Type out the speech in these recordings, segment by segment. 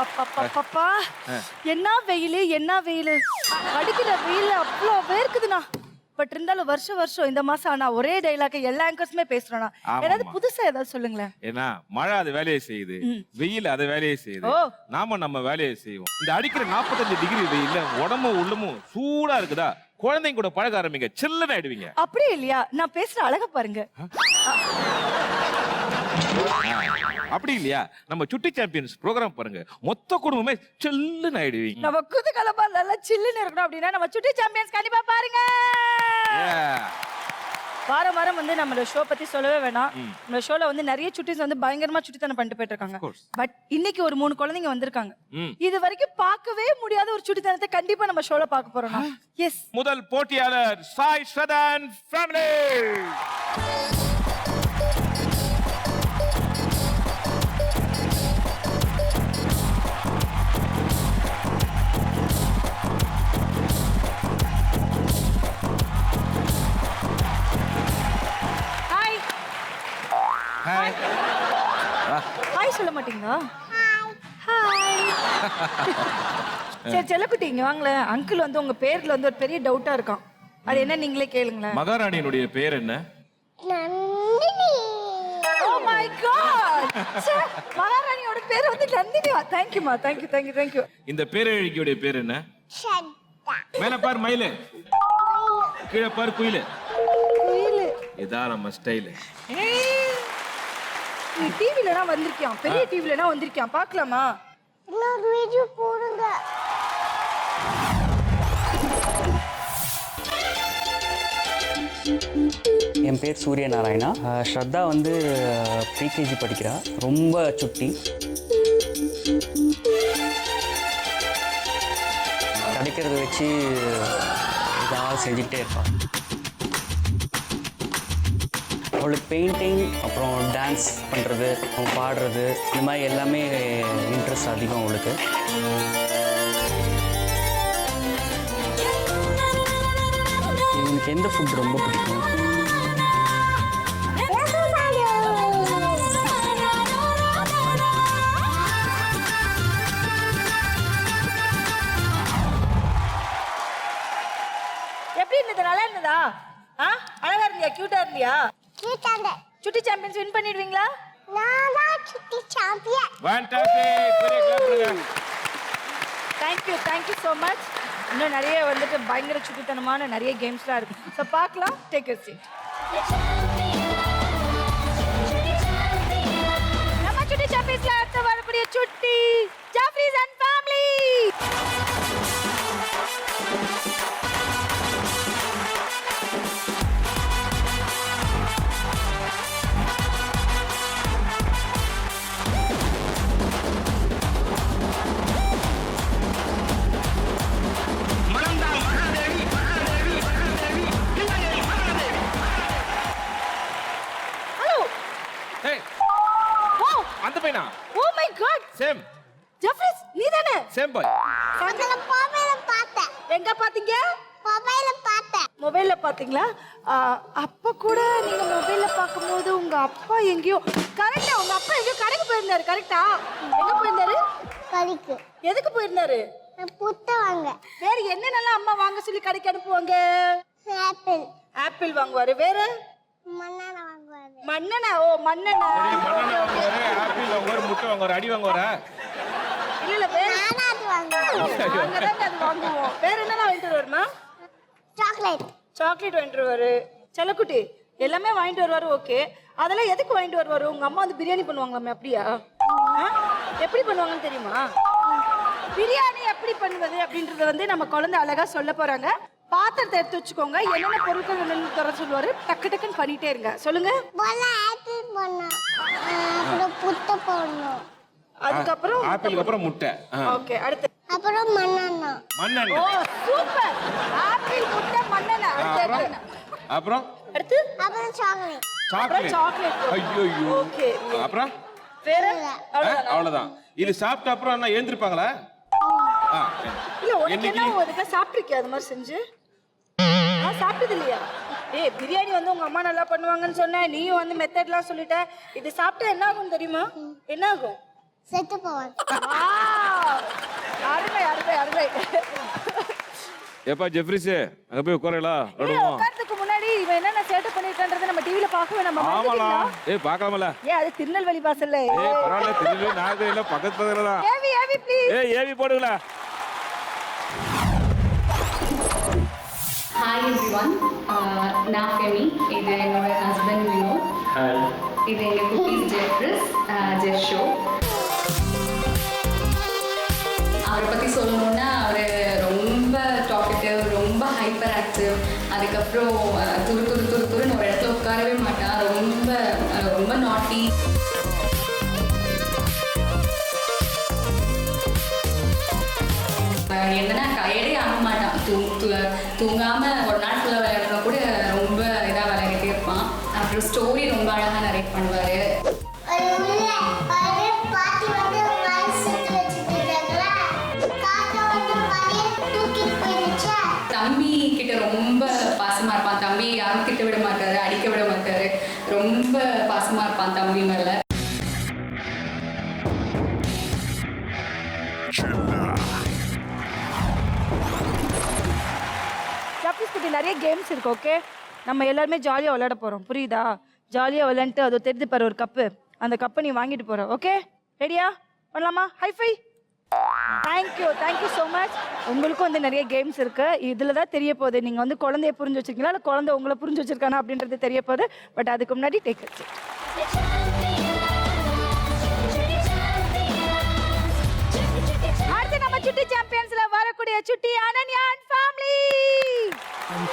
அப்பா என்ன வெயிலு என்ன வெயிலு அடிக்கிற வெயில அவ்வளோ வேர்க்குதுண்ணா. பட் இருந்தாலும் வருஷம் இந்த மாசம் ஆனா ஒரே டைலாக் எல்லா ஆங்கர்ஸுமே பேசுறோம்னா ஏதாவது புதுசா ஏதாவது சொல்லுங்களேன். ஏன்னா மழை அது வேலையை செய்யுது, வெயில் அது வேலையை செய்யுது, நாம நம்ம வேலையை செய்வோம். இந்த அடிக்கிற 45 டிகிரி வெயில்ல உடம்பும் உள்ளமும் சூடா இருக்குதா, குழந்தைங்க கூட பழக ஆரம்பிங்க, சில்லுன்னு ஆயிடுவீங்க. அப்படியே இல்லையா? நான் பேசுற அழகா பாருங்க. அப்படி இல்லையா? நம்ம சுட்டி சாம்பியன்ஸ் ப்ரோகிராம் பாருங்க, மொத்த குடும்பமே சில்லுன்னு ஆயிடுவீங்க. நம்ம குதூகலமா நல்லா சில்லுன்னு இருக்கணும் அப்படின்னா நம்ம சுட்டி சாம்பியன்ஸ் கண்டிப்பா பாருங்க. வாரம் வாரம் வந்து நம்மளோட ஷோ பத்தி சொல்லவே வேணாம். நம்ம ஷோல வந்து நிறைய சுட்டிஸ் வந்து பயங்கரமா சுட்டித்தனம் பண்ணிட்டு போயிட்டு இருக்காங்க. பட் இன்னைக்கு ஒரு 3 குழந்தைங்க வந்திருக்காங்க. இது வரைக்கும் பார்க்கவே முடியாத ஒரு சுட்டித்தனத்தை கண்டிப்பா நம்ம ஷோல பார்க்க போறோம். எஸ், முதல் போட்டியாளர் சாய் ஸ்ரதன் ஃபேமிலி. ஹாய். ஹாய் சொல்ல மாட்டீங்களா? ஹாய். சரி செல்லக்குட்டி இங்க வாங்களேன். அங்கிள் வந்து உங்க பேர்ல வந்து ஒரு பெரிய டவுட்டா இருக்கான். அது என்ன நீங்களே கேளுங்களேன். மகாராணியினுடைய பேர் என்ன? நந்தினி. Oh my god. மகாராணியோட பேர் வந்து நந்தினியா? தேங்க் யூ மா. Thank you. இந்த பேரழகியோட பேர் என்ன? ஷட்டா. மேல பார் மயிலு, கீழே பார் குயிலு. குயிலு. இதான் நம்ம ஸ்டைல். நீ டிவிலனா வந்திருக்கியான், பெரிய டிவிலனா வந்திருக்கியான், பார்க்கலாமா? இன்னொரு வீடியோ போடுங்க. என் பேர் சூரிய நாராயணா. ஸ்ரத்தா வந்து ப்ரீகேஜி படிக்கிறா. ரொம்ப சுட்டி. கிடைக்கிறத வச்சு ஏதாவது செஞ்சுக்கிட்டே இருப்பாள். அவளுக்கு பெயிண்டிங், அப்புறம் டான்ஸ் பண்ணுறது, பாடுறது, இந்த மாதிரி எல்லாமே இன்ட்ரெஸ்ட் அதிகம் அவளுக்கு. எனக்கு எந்த ஃபுட் ரொம்ப பிடிக்கும்? எப்படி இருந்தது? நல்லா இருந்ததா? அழகா இருந்தியா? கியூட்டா இருந்தியா? கேட்டாங்க. சுட்டி சாம்பியன்ஸ் வின் பண்ணிடுவீங்களா? நான் தான் சுட்டி சாம்பியன். ஃபேண்டாஸ்டிக். பெரிய கிளாப் பண்ணுங்க. Thank you so much. இன்னும் நிறைய வந்துட்டு பயங்கர சுட்டித்தனமான நிறைய கேம்ஸ்லாம் இருக்கு. ஸோ பார்க்கலாம். Take your seat. நம்ம சுட்டி சாம்பியன்ஸ்ல அடுத்து வரக்கூடிய சுட்டி ஜாஃப்ரிஸ் அண்ட் ஃபேமிலி. ஏய், அந்த பையனா? Oh my god. சேம். ஜாஃப்ரிஸ் நீதானே? Same boy. அதுல மொபைல்ல பார்த்தேன். எங்க பாத்தீங்க? மொபைல்ல பார்த்தேன். மொபைல்ல பாத்தீங்களா? அப்ப கூட நீங்க மொபைல்ல பாக்கும்போது உங்க அப்பா எங்கேயோ கரெக்டா உங்க அப்பா எங்கேயோ கடைக்கு போயிருந்தாரு. கரெக்டா? எங்க போயிருந்தாரு? கறிக்கு. எதுக்கு போயிருந்தாரு? புத்த வாங்க. வேற என்னென்னலாம் அம்மா வாங்க சொல்லி கடைக்கு அனுப்புவாங்க? ஆப்பிள். ஆப்பிள் வாங்குவாரு. வேற மண்ணெண்ண வாங்குவாரு. மண்ணெண்ணா. ஓ மண்ணெண்ணா. மண்ணெண்ணெய் வாங்குவாரு, ஆப்பிள் வாங்குவாரு, முட்டை வாங்குவாரு, அடி வாங்குவாரா? இல்ல வேற நானா அது வாங்குவேன். நாங்கதான் அது வாங்குவோம். வேற என்னெல்லாம் வாங்கிட்டு வருவாருமா? சாக்லேட். சாக்லேட் வாங்கிட்டு வருவாரு. செல்லக்குட்டி எல்லாமே வாங்கிட்டு வருவாரு. ஓகே, அதெல்லாம் எதுக்கு வாங்கிட்டு வருவாரு? உங்க அம்மா வந்து பிரியாணி பண்ணுவாங்களாமே, அப்படியா? எப்படி பண்ணுவாங்கன்னு தெரியுமா? பிரியாணி எப்படி பண்ணுவது அப்படின்றத வந்து நம்ம குழந்தை அழகா சொல்ல போறாங்க. பாத்திரத்தை எடுத்து வச்சுக்கோங்க. என்னென்ன பொருட்கள் வேணும்னு தர சொல்லுவாரு. டக்கு டக்குன்னு பண்ணிட்டே இருங்க. சொல்லுங்க. முதல்ல ஆப்பிள் போடணும். அப்புறம் புத்த போடணும். அதுக்கப்புறம் ஆப்பிளுக்கு அப்புறம் முட்டை. ஓகே, அடுத்து அப்புறம் மண்ணெண்ணா. ஓ மண்ணெண்ணெய். சூப்பர். ஆப்பிள் முட்டை மண்ணெண்ணா. அப்புறம் அடுத்து அப்புறம் சாக்லேட். சாக்லேட். சாக்லேட். ஐயோ. ஓகே. அப்புறம் வேற அவ்வளவுதான். இது சாப்பிட்ட அப்புறம் என்ன எழுந்திருப்பாங்களா? இல்ல உனக்கு என்ன ஒருக்க சாப்பிட்டிருக்கியா அது மாதிரி செஞ்சு? சாப்பிட்டது இல்லையா? ஏய், பிரியாணி வந்து உங்க அம்மா நல்லா பண்ணுவாங்கன்னு சொன்ன, நீயும் வந்து மெத்தட்லாம் சொல்லிட்ட. இது சாப்பிட்டா என்ன ஆகும் தெரியுமா? என்ன ஆகும்? செத்து போவாங்க. அருமை அருமை அருமை. ஏப்பா ஜெஃப்ரிஸ் அங்க போய் உட்காரலாம் விடுவோம். உட்கார்றதுக்கு முன்னாடி இவன் என்னென்ன சேட்டை பண்ணிருக்கான்றதை நம்ம டிவில பார்க்கவே நம்ம ஆமாலா. பார்க்கலாமல. அது திருநெல்வேலி வாசல்ல. பரவாயில்ல, திருநெல்வேலி நாகரில பக்கத்துல தான். AV please. ஏவி போடுங்களா. Hi everyone, நான் ஃபெமி, இது என்னோட ஹஸ்பண்ட் வினோத். இது எங்கள் குட்டீஸ் ஜெஃப்ரிஸ், ஜெஷோ. அவரை பற்றி சொல்லணுன்னா அவர் ரொம்ப டாக்கட்டிவ், ரொம்ப ஹைப்பர் ஆக்டிவ். அதுக்கப்புறம் துருன்னு ஒரு இடத்துல உட்காரவே மாட்டான். ரொம்ப நாட்டி. என்னன்னா டயர்டே ஆக மாட்டான். தூங்காமல் ஒரு நாள் ஃபுல்லாக விளையாடுறா கூட ரொம்ப இதாக விளையாடிட்டே இருப்பான். அப்புறம் ஸ்டோரி ரொம்ப அழகாக நரேட் பண்ணுவார். தம்பி கிட்ட ரொம்ப பாசமாக இருப்பான். தம்பி யாரும் கிட்ட விட மாட்டாரு, அடிக்க விட மாட்டாரு. ரொம்ப பாசமாக இருப்பான் தம்பி மேலே. நிறைய கேம்ஸ் இருக்கு. ஓகே, நம்ம எல்லாருமே ஜாலியா விளையாட போறோம். புரியுதா? ஜாலியா விளையாண்டு அது தெரிஞ்சு பாரு ஒரு கப்பு. அந்த கப்பை நீ வாங்கிட்டு போற. ஓகே, ரெடியா? பண்ணலாமா? ஹைஃபை. Thank you so much. உங்களுக்கும் வந்து நிறைய கேம்ஸ் இருக்கு. இதுல தான் தெரிய போகுது நீங்க வந்து குழந்தைய புரிஞ்சு வச்சிருக்கீங்களா இல்லை குழந்தை உங்களை புரிஞ்சு வச்சிருக்கானா அப்படின்றது தெரிய போகுது. பட் அதுக்கு முன்னாடி டேக் இட். அடுத்து நம்ம சுட்டி சாம்பியன்ஸ்ல வரக்கூடிய சுட்டி Ananya and family.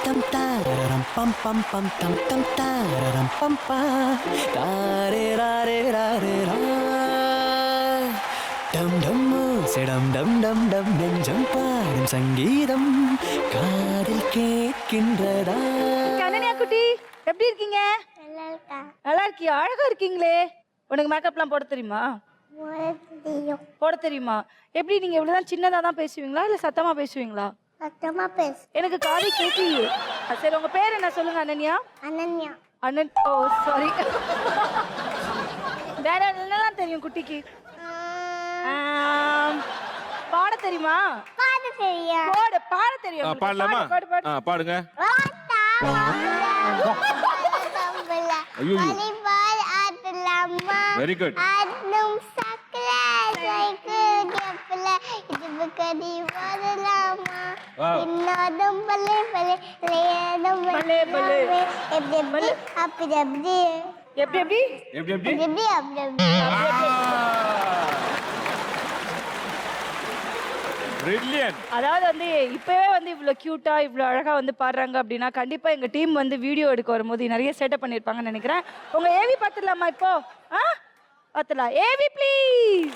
tam tararam pam pam pam tam tam tararam pam pa re ra dum dum sedam dum dum dum nengam paadum sangeedam kaadil kekkindrada. Ananya குட்டி எப்படி இருக்கீங்க? நல்லா இருக்கியா? அழகா இருக்கீங்களே. உனக்கு மேக்கப்லாம் போட தெரியுமா? போட தெரியுமா? எப்படி நீங்க இவ்வளவுதான் சின்னதா தான் பேசுவீங்களா இல்ல சத்தமா பேசுவீங்களா? சத்தமா பேசு. எனக்கு காது கேட்கலையே. சரி, உங்க பேர் என்ன சொல்லுங்க? அனன்யா. அனன். ஓ சாரி. வேற என்னலாம் தெரியும் குட்டிக்கு? பாட தெரியுமா? பாட தெரியும். பாட தெரியும். பாடலாமா? பாடுங்க. Very good. அதாவது வந்து இப்பவே வந்து இவ்வளவு கியூட்டா இவ்வளவு அழகா வந்து பாடுறாங்க அப்படின்னா கண்டிப்பா எங்க டீம் வந்து வீடியோ எடுக்க வரும்போது நிறைய செட்டப் பண்ணிருப்பாங்கன்னு நினைக்கிறேன். உங்க ஏவி பாத்துடலாமா இப்போ? பாத்துலாம். AV please.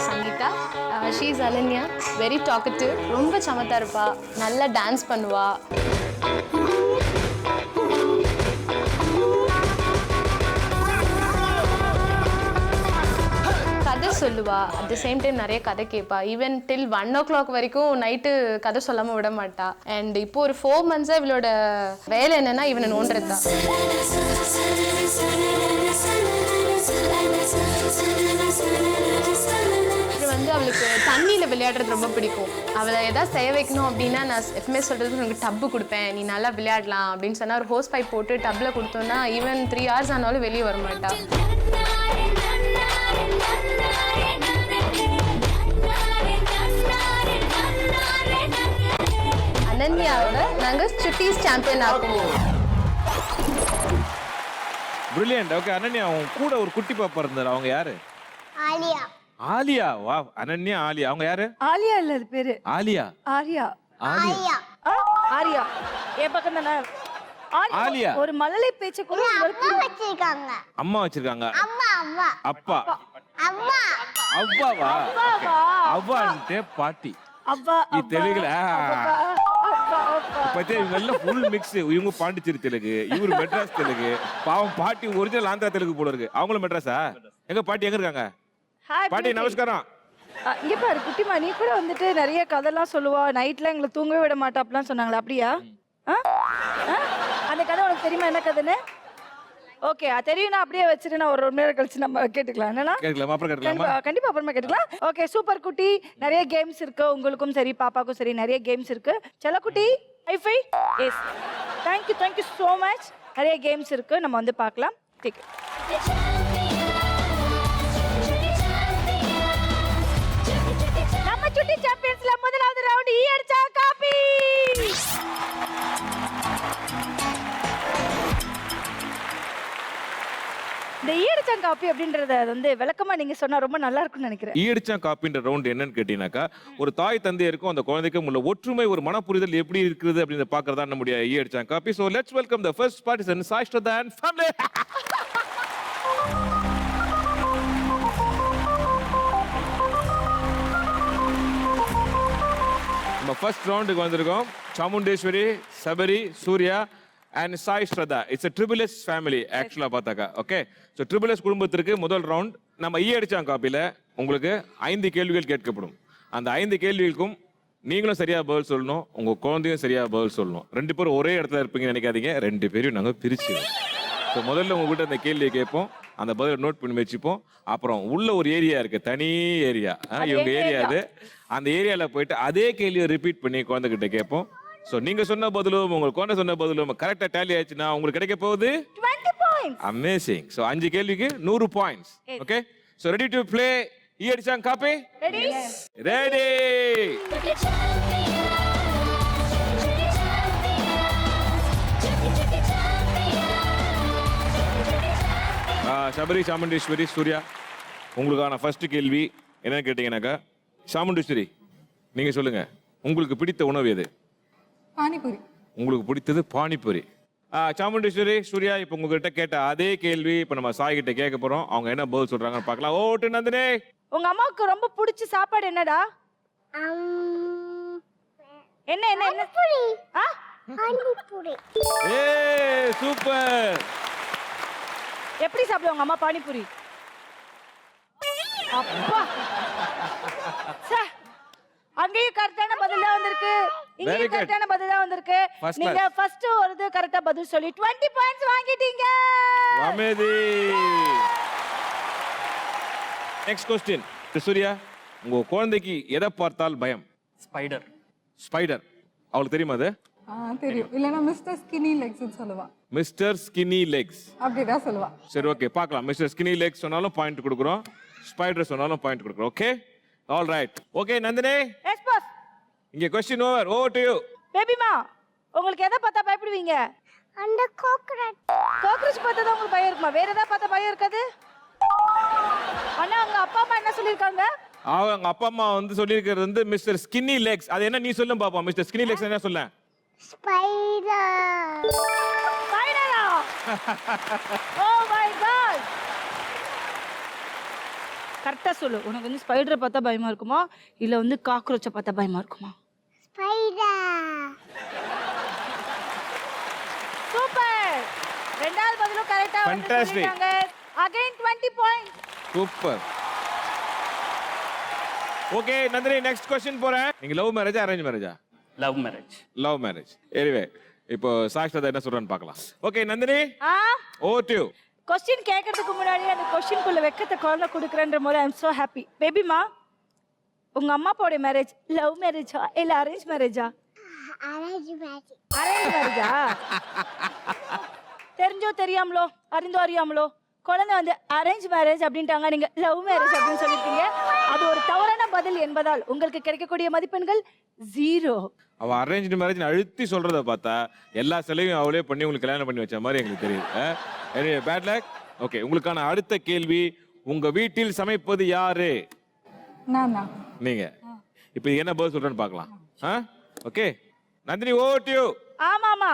Sangeetha, she is Ananya. Very talkative, ரொம்ப சமத்தா இருப்பா, நல்லா டான்ஸ் பண்ணுவா. கதை சொல்லுவா, அட் த சேம் டைம் நிறைய கதை கேட்பா. ஈவன் டில் 1 o'clock வரைக்கும் நைட்டு கதை சொல்லாமல் விட மாட்டா. அண்ட் இப்போ ஒரு 4 months இவளோட வேலை என்னன்னா இவனை நோண்டுறது தான். வந்து அவளுக்கு தண்ணியில் விளையாடுறது ரொம்ப பிடிக்கும். அவளை எதாவது செய்ய வைக்கணும் அப்படின்னா நான் எப்பவுமே சொல்கிறது, உனக்கு டப்பு கொடுப்பேன், நீ நல்லா விளையாடலாம் அப்படின்னு சொன்னால் ஒரு ஹோஸ் பைப் போட்டு டப்பில் கொடுத்தோன்னா ஈவன் 3 hours ஆனாலும் வெளியே வர மாட்டா. அனன்யாவோட நாங்கள் சுட்டீஸ் சாம்பியன் ஆக்குவோம். பிரில்லியன்ட். ஓகே அனன்யா, உன் கூட ஒரு குட்டி பாப்பா இருந்தாரு, அவங்க யாரு? ஆலியா. ஆலியா. வா, அனன்யா ஆலியா. அவங்க யாரு? ஆலியா இல்ல, அது பேரு ஆலியா. ஆரியா. ஆலியா. ஆரியா ஏன் பக்கம் தானே? ஆலியா ஒரு மழலை பேச்ச கூட அம்மா வச்சிருக்காங்க. அம்மா வச்சிருக்காங்க. அம்மா அம்மா. அப்பா. அம்மா. அவ்வாவா? அவ்வாவா? அவ்வான்ட்டே பாட்டி. அவ்வா. இது தெலுங்குல. பத்தியா இவங்க எல்லாம் ஃபுல் மிக்ஸ். இவங்க பாண்டிச்சேரி தெலுங்கு, இவரு மெட்ராஸ் தெலுங்கு. பாவம் பாட்டி ஒரிஜினல் ஆந்திரா தெலுங்கு போல இருக்கு. அவங்களும் மெட்ராஸா? எங்க பாட்டி எங்க இருக்காங்க? பாட்டி நமஸ்காரம். இங்க பாரு குட்டிமா, நீ கூட வந்துட்டு நிறைய கதைலாம் சொல்லுவா, நைட்ல எங்களை தூங்கவே விட மாட்டா அப்படிலாம் சொன்னாங்களா, அப்படியா? ஆ? ஆ? அந்த கதை உனக்கு தெரியுமா என்ன கதைன்னு? ஓகே, தெரியும்னா அப்படியே வச்சுட்டு நான் ஒரு நேரம் கழிச்சு நம்ம கேட்டுக்கலாம். என்னன்னா கேட்கலாமா? அப்புறம் கேட்கலாமா? கண்டிப்பா அப்புறமா கேட்டுக்கலாம். ஓகே, சூப்பர் குட்டி. நிறைய கேம்ஸ் இருக்கு, உங்களுக்கும் சரி பாப்பாக்கும் சரி நிறைய கேம்ஸ் இருக்கு. செல்லக்குட்டி hi fi yes, thank you so much. நிறைய கேம்ஸ் இருக்கு, நம்ம வந்து பார்க்கலாம். டேக் நம்ம சுட்டி சாம்பியன்ஸ்ல முதலாவது ரவுண்ட் ஈ அடிச்சா காப்பி. இந்த ஈயடிச்சான் காப்பி அப்படின்றத வந்து விளக்கமா நீங்க சொன்னா ரொம்ப நல்லா இருக்கும்னு நினைக்கிறேன். ஈயடிச்சான் காப்பின்ற ரவுண்ட் என்னன்னு கேட்டீங்கன்னாக்கா, ஒரு தாய் தந்தையருக்கும் அந்த குழந்தைக்கும் உள்ள ஒற்றுமை, ஒரு மனப்புரிதல் எப்படி இருக்குது அப்படின்னு பார்க்கறதா நம்முடைய ஈயடிச்சான் copy. So let's welcome the first participant, Sai Shraddha and family. நம்ம ஃபர்ஸ்ட் ரவுண்டுக்கு வந்திருக்கோம். Chamundeswari, Sabari, Surya and Sai Shraddha. It's a Triple S family actually பார்த்தாக்கா. ஓகே, ஸோ Triple S குடும்பத்திற்கு முதல் ரவுண்ட். நம்ம ஈ அடிச்சான் காப்பியில் உங்களுக்கு 5 கேள்விகள் கேட்கப்படும். அந்த 5 கேள்விகளுக்கும் நீங்களும் சரியா பதில் சொல்லணும், உங்க குழந்தையும் சரியா பதில் சொல்லணும். 2 பேரும் ஒரே இடத்துல இருப்பீங்கன்னு நினைக்காதீங்க, 2 பேரையும் நாங்கள் பிரிச்சுவோம். ஸோ முதல்ல உங்ககிட்ட அந்த கேள்வியை கேட்போம், அந்த பதிலை நோட் பண்ணி வச்சுப்போம். அப்புறம் உள்ள ஒரு ஏரியா இருக்கு, தனி ஏரியா, இவங்க ஏரியா அது. அந்த ஏரியாவில் போயிட்டு அதே கேள்வியை ரிப்பீட் பண்ணி குழந்தைகிட்ட கேட்போம். சோ நீங்க சொன்ன பதிலும் உங்க குழந்தை சொன்ன பதிலும் கரெக்டா டேலி ஆச்சுன்னா உங்களுக்கு கிடைக்க போகுது 20 points. அமேசிங். சோ 5 கேள்விக்கு 100 points. Okay, so ready to play ஈ அடிச்சான் copy? Ready? Ready. Sabari, Chamundeswari, Surya, உங்களுக்கான ஃபர்ஸ்ட் கேள்வி என்னன்னு கேட்டீங்கன்னாக்கா, சாமுண்டேஸ்வரி நீங்க சொல்லுங்க, உங்களுக்கு பிடித்த உணவு எது? பானிபூரி. உங்களுக்கு பிடித்தது பானிபூரி. சாமுண்டேஸ்வரி, சூர்யா, இப்போ உங்ககிட்ட கேட்ட அதே கேள்வி இப்போ நம்ம சாய் கிட்ட கேட்க போறோம். அவங்க என்ன பதில் சொல்றாங்கன்னு பார்க்கலாம். ஓட்டு நந்தினி. உங்க அம்மாவுக்கு ரொம்ப பிடிச்ச சாப்பாடு என்னடா? என்ன என்ன என்ன? பூரி. ஆ? பானிபூரி. ஏய் சூப்பர். எப்படி சாப்பிடுவாங்க அம்மா பானிபூரி? அப்பா சே, அங்கேயும் கரெக்டான பதில் தான் வந்திருக்கு, Very இங்கேயும் good. கரெக்டான பதில் தான் வந்திருக்கு. First நீங்க class. ஃபர்ஸ்ட் ஒரு கரெக்டா பதில் சொல்லி 20 பாயிண்ட்ஸ் வாங்கிட்டீங்க. அமைதி. Next question. சூர்யா, உங்க குழந்தைக்கு எதை பார்த்தால் பயம்? ஸ்பைடர். ஸ்பைடர். அவளுக்கு தெரியுமா அது? தெரியும். இல்லனா மிஸ்டர் ஸ்கினி லெக்ஸ்னு சொல்லுவா. Mister skinny legs. அப்படிதான் சொல்லுவா. சரி ஓகே, பார்க்கலாம். மிஸ்டர் ஸ்கினி லெக்ஸ் சொன்னாலும் பாயிண்ட் கொடுக்குறோம், ஸ்பைடர் சொன்னாலும் பாயிண்ட் கொடுக்குறோம். Okay, all right. Okay Nandini, yes boss. இங்க क्वेश्चन ஓவர் டு யூ. பேபிமா, உங்களுக்கு எதை பார்த்தா பயப்படுவீங்க? அந்த கோக்ரட். காக்ரோச் பார்த்தா தான் உங்களுக்கு பயம் இருக்குமா? வேற ஏதாவது பார்த்தா பயம் இருக்காது? அண்ணா, உங்க அப்பா அம்மா என்ன சொல்லிருக்காங்க? அவங்க அப்பா அம்மா வந்து சொல்லியிருக்கிறது வந்து மிஸ்டர் ஸ்கின்னி லெக்ஸ். அது என்ன நீ சொல்லும் பாப்போம். மிஸ்டர் ஸ்கின்னி லெக்ஸ் என்ன சொல்ல? ஸ்பைடர். ஸ்பைடரா? Oh my god. கரெக்டா சொல்லு, உனக்கு வந்து ஸ்பைடரை பார்த்தா பயமா இருக்குமா இல்ல வந்து காக்ரோச்சை பார்த்தா பயமா இருக்குமா? ஸ்பைடர். சூப்பர். ரெண்டாவது பதிலும் கரெக்டா Fantastic. வந்துட்டாங்க. Again 20 points. Super. Okay Nandini, next question போறேன். நீங்க லவ் மேரேஜா அரேஞ்ச் மேரேஜா? Love marriage. Love marriage. Anyway, இப்போ சாக்ஷதா என்ன சொல்றான்னு பார்க்கலாம். Okay Nandini, ah, over to you. Question கேட்கறதுக்கு முன்னாடி அந்த क्वेश्चनக்குள்ள வெக்கத்தை குழந்தை கொடுக்குறேன்ற போது ஐ அம் சோ ஹாப்பி. பேபிமா, உங்க அம்மா அப்பாவோட மேரேஜ் லவ் மேரேஜா இல்ல அரேஞ்ச் மேரேஜா? Arrange marriage. அரேஞ்ச் மேரேஜா? தெரிஞ்சோ தெரியாமலோ அறிந்தோ அறியாமலோ குழந்தை வந்து அரேஞ்ச் மேரேஜ் அப்படின்ட்டாங்க, நீங்க லவ் மேரேஜ் அப்படின்னு சொல்லிருக்கீங்க. அது ஒரு தவறான பதில் என்பதால் உங்களுக்கு கிடைக்கக்கூடிய மதிப்பெண்கள் 0. அவ அரேஞ்ச் மேரேஜ் அழுத்தி சொல்றத பார்த்தா எல்லா செலவையும் அவளே பண்ணி உங்களுக்கு கல்யாணம் பண்ணி வச்ச மாதிரி எங்களுக்கு தெரியுது. Anyway bad luck. ஓகே, உங்களுக்கான அடுத்த கேள்வி, உங்க வீட்டில் சமைப்பது யாரு? நானா? நீங்க. இப்போ என்ன பதில் சொல்றேன்னு பார்க்கலாம். Okay Nandini, over to you. ஆமா ஆமா,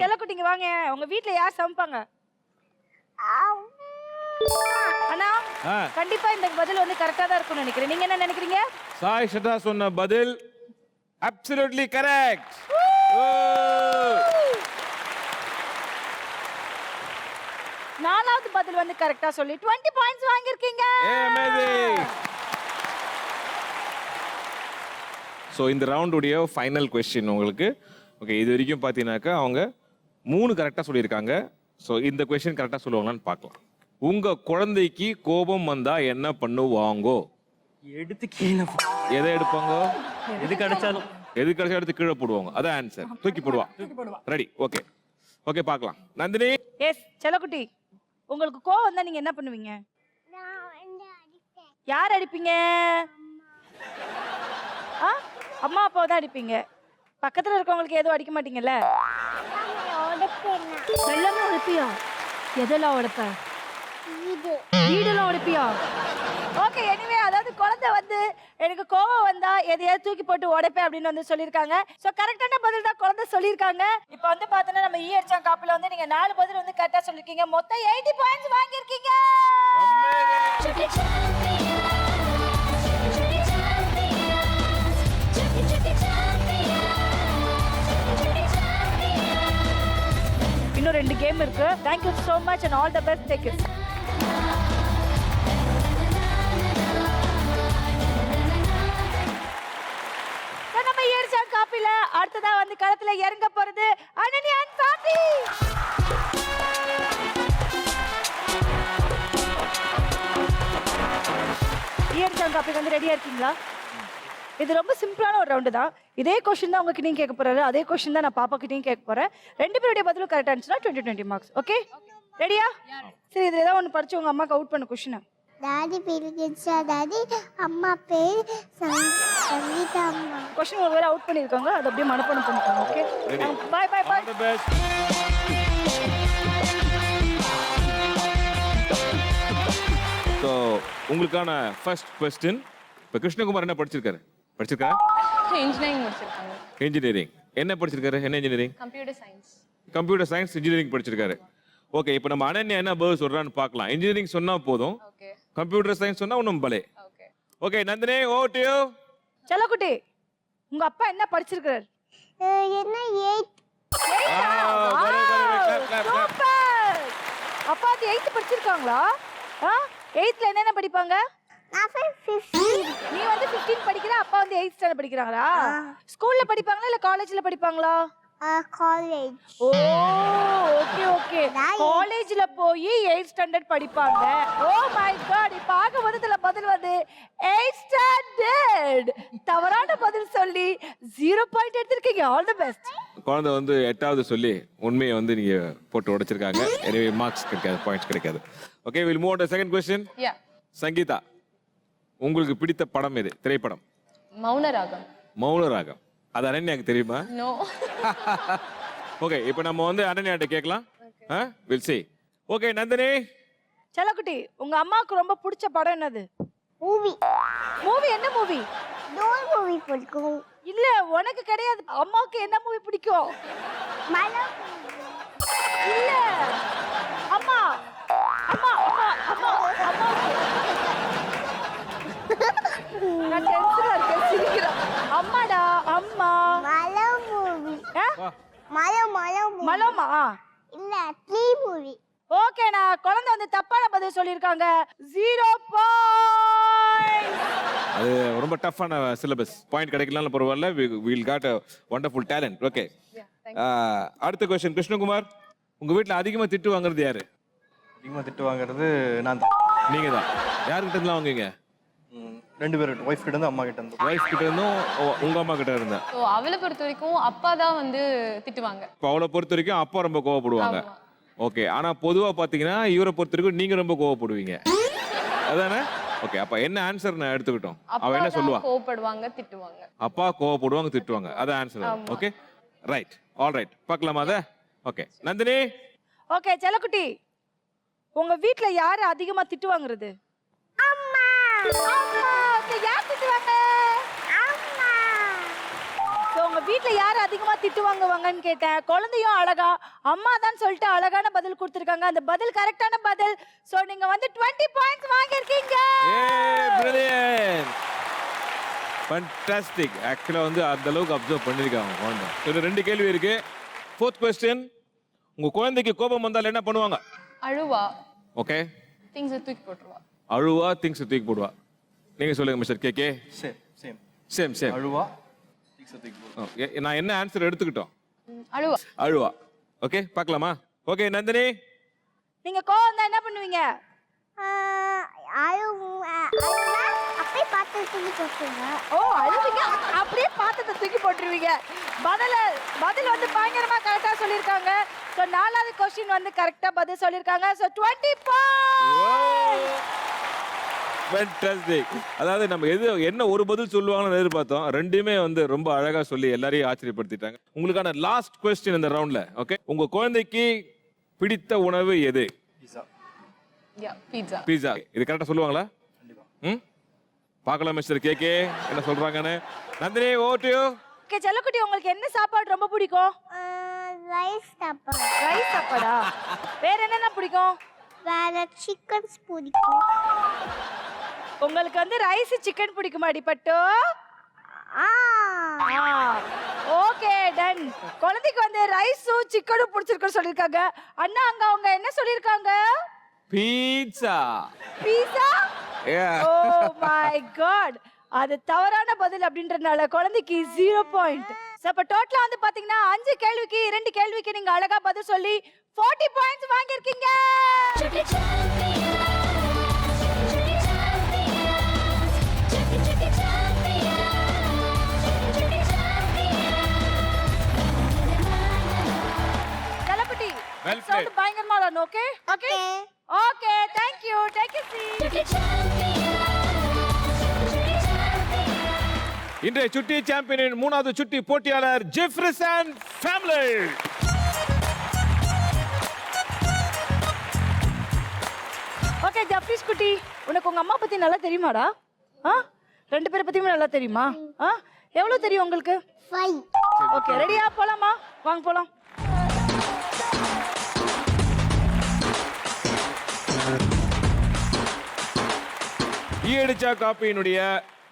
செல்லக்குட்டிங்க வாங்க. உங்க வீட்ல யார் சமைப்பாங்க? அண்ணா, கண்டிப்பா இந்த பதில் வந்து கரெக்டா தான் இருக்கும்னு நினைக்கிறேன். நீங்க என்ன நினைக்கிறீங்க? சாய் ஷதா சொன்ன பதில் அப்சல்யூட்லி கரெக்ட். நாலாவது பதில் வந்து கரெக்டா சொல்லி 20 பாயிண்ட்ஸ் வாங்கிருக்கீங்க. அமேசிங். ஸோ இந்த ரவுண்டுடைய ஃபைனல் கொஸ்டின் உங்களுக்கு. ஓகே, இது வரைக்கும் பார்த்தீங்கன்னாக்கா அவங்க 3 கரெக்டாக சொல்லியிருக்காங்க. ஸோ இந்த கொஸ்டின் கரெக்டாக சொல்லுவாங்களான்னு பார்க்கலாம். உங்கள் குழந்தைக்கு கோபம் வந்தால் என்ன பண்ணுவாங்கோ? எடுத்து கீழே எதை எடுப்பாங்க? எது கிடைச்சாலும் எது கிடைச்சா எடுத்து கீழே போடுவாங்க. அதான் ஆன்சர். தூக்கி போடுவா. ரெடி? ஓகே ஓகே, பார்க்கலாம். நந்தினி. எஸ் செல்லக்குட்டி, உங்களுக்கு கோவம் வந்தா நீங்க என்ன பண்ணுவீங்க? நான் வந்து அடிப்பேன். யார் அடிப்பீங்க? ஆ, அம்மா அப்பாவை தான் அடிப்பீங்க. பக்கத்துல இருக்கவங்களுக்கு எதுவும் அடிக்க மாட்டீங்கல்ல? நான் உடைப்பேன் நான். எல்லாமே உடைப்பியா? எதெல்லாம் உடைப்ப? இது வீடெல்லாம் உடைப்பியா? ஓகே, எனிவே அதாவது குழந்தை வந்து எனக்கு கோவம் வந்தா எதையாவது தூக்கி போட்டு உடைப்பேன் அப்படின்னு வந்து சொல்லியிருக்காங்க. ஸோ கரெக்டான பதில் தான் குழந்தை சொல்லியிருக்காங்க. இப்போ வந்து பார்த்தோன்னா நம்ம ஈஎர்ச்சாங் காப்பில் வந்து நீங்கள் 4 பதில் வந்து கரெக்டாக சொல்லியிருக்கீங்க. மொத்தம் 80 பாயிண்ட்ஸ் வாங்கியிருக்கீங்க. இன்னும் 2 கேம் இருக்கு. Thank you so much and all the best. Take it. நம்ம ஈஎர்ச்சாங் காப்பில அடுத்ததா வந்து களத்துல இறங்க போறது அனன்யா அண்ட் சாந்தி. ஈஎர்ச்சாங் காப்பிக்கு வந்து ரெடியா இருக்கீங்களா? இது ரொம்ப சிம்பிளான ஒரு ரவுண்டு தான். இதே கொஸ்டின் தான் உங்ககிட்டயும் கேட்க போறாரு, அதே கொஸ்டின் தான் நான் பாப்பா கிட்டயும் கேட்க போறேன். 2 பேருடைய பதிலும் கரெக்டா இருந்துச்சுன்னா 20 மார்க்ஸ். ஓகே, ரெடியா? சரி, இதுல ஏதாவது ஒன்று படிச்சு உங்க அம்மாக்கு அவுட் பண்ண கொஸ்டின். டாடி பேரு கிட்ஸா டாடி, அம்மா பேர் சங்கீதா அம்மா. கொஸ்டின் ஒரு வேளை அவுட் பண்ணிருக்காங்க, அதை அப்படியே மனப்பாடம் பண்ணிக்கோங்க. Okay, bye bye bye. All the best. So உங்களுக்கான ஃபர்ஸ்ட் கொஸ்டின். இப்போ கிருஷ்ணகுமார் என்ன படிச்சிருக்காரு? இன்ஜினியரிங் முடிச்சிருக்காங்க. இன்ஜினியரிங். என்ன படிச்சிருக்காரு? என்ன engineering? Computer science. Computer science engineering படிச்சிருக்காரு. ஓகே, இப்போ நம்ம அனன்யா என்ன பதில் சொல்றான்னு பார்க்கலாம். இன்ஜினியரிங் சொன்னா போதும், ஓகே கம்ப்யூட்டர் சயின்ஸ் சொன்னா ஒன்றும் பலே. Okay. Okay Nandini, over to you. செல்லக்குட்டி, உங்க அப்பா என்ன படிச்சிருக்காரு? என்ன 8 சூப்பர். அப்பா அது 8th படிச்சிருக்காங்களா? 8th என்னென்ன படிப்பாங்க? நான் 15. நீ வந்து 15 படிக்கிற, அப்பா வந்து 8th ஸ்டாண்டர்ட் படிக்கிறாங்களா? ஸ்கூல்ல படிப்பாங்களா இல்ல காலேஜ்ல படிப்பாங்களா? காலேஜ். ஓ ஓகே ஓகே, காலேஜ்ல போய் 8th ஸ்டாண்டர்ட் படிப்பாங்க. ஓ மை காட், இப்ப ஆக மொத்தத்துல பதில் வந்து 8th ஸ்டாண்டர்ட். தவறான பதில் சொல்லி 0 பாயிண்ட் எடுத்திருக்கீங்க. All the best. குழந்தை வந்து 8வது சொல்லி உண்மையை வந்து நீங்க போட்டு உடைச்சிருக்காங்க. எனவே மார்க்ஸ் கிடைக்காது, பாயிண்ட்ஸ் கிடைக்காது. Okay, will move on to second question. Yeah. Sangeetha, உங்களுக்கு பிடித்த படம் எது? திரைப்படம்? மௌனராகம். மௌனராகம். அது அனன்யாக்கு தெரியுமா? நோ. ஓகே, இப்போ நம்ம வந்து அனன்யாட்ட கேட்கலாம். Will see. ஓகே நந்தினி. செல்லக்குட்டி, உங்க அம்மாவுக்கு ரொம்ப பிடிச்ச படம் என்னது? மூவி. மூவி என்ன மூவி? டோல் மூவி பிடிக்கும். இல்ல உனக்கு கிடையாது, அம்மாவுக்கு என்ன மூவி பிடிக்கும்? மலை. இல்ல அம்மா அம்மா அம்மா அம்மா அம்மா. நான் டென்ஷனா இருக்கேன், சிரிக்கிறேன். அம்மாடா அம்மா. மலை மூவி. மலை மூவி. மலமா? இல்ல ட்ரீ மூவி. ஓகே, நான் குழந்தை வந்து தப்பான பதில் சொல்லியிருக்காங்க. 0 பாயிண்ட். அது ரொம்ப டஃப்பான சிலபஸ். பாயிண்ட் கிடைக்கலாம் பரவாயில்ல. Will got a wonderful talent. Okay, அடுத்த क्वेश्चन. கிருஷ்ணகுமார், உங்க வீட்ல அதிகமா திட்டு வாங்குறது யாரு? அதிகமாக திட்டு வாங்குறது நான் தான். நீங்க தான். யார்கிட்ட இருந்தெல்லாம் வாங்குவீங்க? 2 பேர், ஒய்ஃப் கிட்ட இருந்து அம்மா கிட்ட இருந்து. வைஃப் கிட்ட இருந்தும் உங்க அம்மா கிட்ட இருந்தா? ஸோ அவளை பொறுத்த வரைக்கும் அப்பா தான் வந்து திட்டுவாங்க. இப்போ அவளை பொறுத்த வரைக்கும் அப்பா ரொம்ப கோவப்படுவாங்க. ஆமா. ஓகே, ஆனா பொதுவா பாத்தீங்கன்னா இவரை பொறுத்த வரைக்கும் நீங்க ரொம்ப கோவப்படுவீங்க, அதானே? ஓகே, அப்ப என்ன ஆன்சர் நான் எடுத்துக்கிட்டோம்? அவ அப்பா என்ன சொல்லுவா? தான் கோவப்படுவாங்க, திட்டுவாங்க. அப்பா கோவப்படுவாங்க, திட்டுவாங்க. அதான் answer. Okay, right. All right, பார்க்கலாமா அத? ஓகே நந்தினி. ஓகே செல்லக்குட்டி, உங்க வீட்ல யாரு அதிகமா திட்டு வாங்குறது? அம்மா. அம்மா. ஓகே, யார் திட்டுவாங்க? அம்மா. சோ உங்க வீட்ல யாரு அதிகமா திட்டு வாங்குவாங்கன்னு கேட்டேன். குழந்தையும் அழகா அம்மா தான் சொல்லிட்டு அழகான பதில் கொடுத்திருக்காங்க. அந்த பதில் கரெக்டான பதில். சோ நீங்க வந்து 20 பாயிண்ட்ஸ் வாங்கியிருக்கீங்க. ஏய் பிரில்லியன்ட், ஃபண்டாஸ்டிக். ஆக்சுவலா வந்து அந்த அளவுக்கு அப்சர்வ் பண்ணிருக்காங்க குழந்தை. இது 2 கேள்வி இருக்கு. 4th question. உங்க குழந்தைக்கு கோபம் வந்தால் என்ன பண்ணுவாங்க? அழுவா. ஓகே, திங்ஸ் தூக்கி போட்டுருவா. அழுவா, திங்ஸ் தூக்கி போடுவா. நீங்க சொல்லுங்க mister KK. Same same same same. அழுவா, நான் என்ன ஆன்சர் எடுத்துக்கிட்டோம்? அழுவா. அழுவா. ஓகே, பார்க்கலாமா? ஓகே நந்தினி. நீங்க கோவம் வந்தா என்ன பண்ணுவீங்க? அப்படியே பார்த்து தூக்கி போட்டுருங்க. ஓ, அழுவீங்க, அப்படியே பாத்திரத்தை தூக்கி போட்டுருவீங்க. பதில் வந்து பயங்கரமா கரெக்டா சொல்லியிருக்காங்க. ஸோ 4வது கொஸ்டின் வந்து கரெக்டா பதில் சொல்லியிருக்காங்க. So 20 points. ஃபேண்டாஸ்டிக். அதாவது நம்ம என்ன ஒரு பதில் சொல்லுவாங்கன்னு எதிர்பார்த்தோம், ரெண்டுமே வந்து ரொம்ப அழகா சொல்லி எல்லாரையும் ஆச்சரியப்படுத்திட்டாங்க. உங்களுக்கான லாஸ்ட் கொஸ்டின் இந்த ரவுண்ட்ல. ஓகே, உங்க குழந்தைக்கு பிடித்த உணவு எது? பீட்சா. பீட்சா. இது கரெக்டா சொல்லுவாங்களா? ம், பார்க்கலாம் மிஸ்டர் கேகே என்ன சொல்றாங்கன்னு. Nandini, over to you. Okay செல்லக்குட்டி, உங்களுக்கு என்ன சாப்பாடு ரொம்ப பிடிக்கும்? ரைஸ் சாப்பாடு. ரைஸ் சாப்பாடா? வேற என்னென்ன பிடிக்கும்? வேற சிக்கன்ஸ் பிடிக்கும். உங்களுக்கு வந்து ரைஸ் சிக்கன் பிடிக்குமாடி பட்டு? Okay done. குழந்தைக்கு வந்து ரைஸும் சிக்கனும் பிடிச்சிருக்குன்னு சொல்லியிருக்காங்க. அண்ணா அங்க அவங்க என்ன சொல்லியிருக்காங்க? Pizza. Pizza? Oh my god, அது தவறான பதில் அப்படின்றதுனால குழந்தைக்கு 0 பாயிண்ட். அப்ப டோட்டலா வந்து பாத்தீங்கன்னா 5 கேள்விக்கு 2 கேள்விக்கு நீங்க அழகா பதில் சொல்லி 40 பாயிண்ட்ஸ் வாங்கியிருக்கீங்க. Thalapathy Well played. சவுண்ட் பயங்கரமா வரணும். Okay okay okay, thank you see. இன்றைய சுட்டி சாம்பியனின் 3வது சுட்டி போட்டியாளர் ஜெஃப்ரிசன் ஃபேமிலி. ஓகே ஜெஃப்ரிஸ் குட்டி, உனக்கு உங்க அம்மா பத்தி நல்லா தெரியுமாடா? 2 பேரை பத்தியுமே நல்லா தெரியுமா? எவ்வளவு தெரியும் உங்களுக்கு? 5. ஓகே, ரெடியா? போலாமா? வாங்க போலாம். ஈயடிச்சா காப்பியினுடைய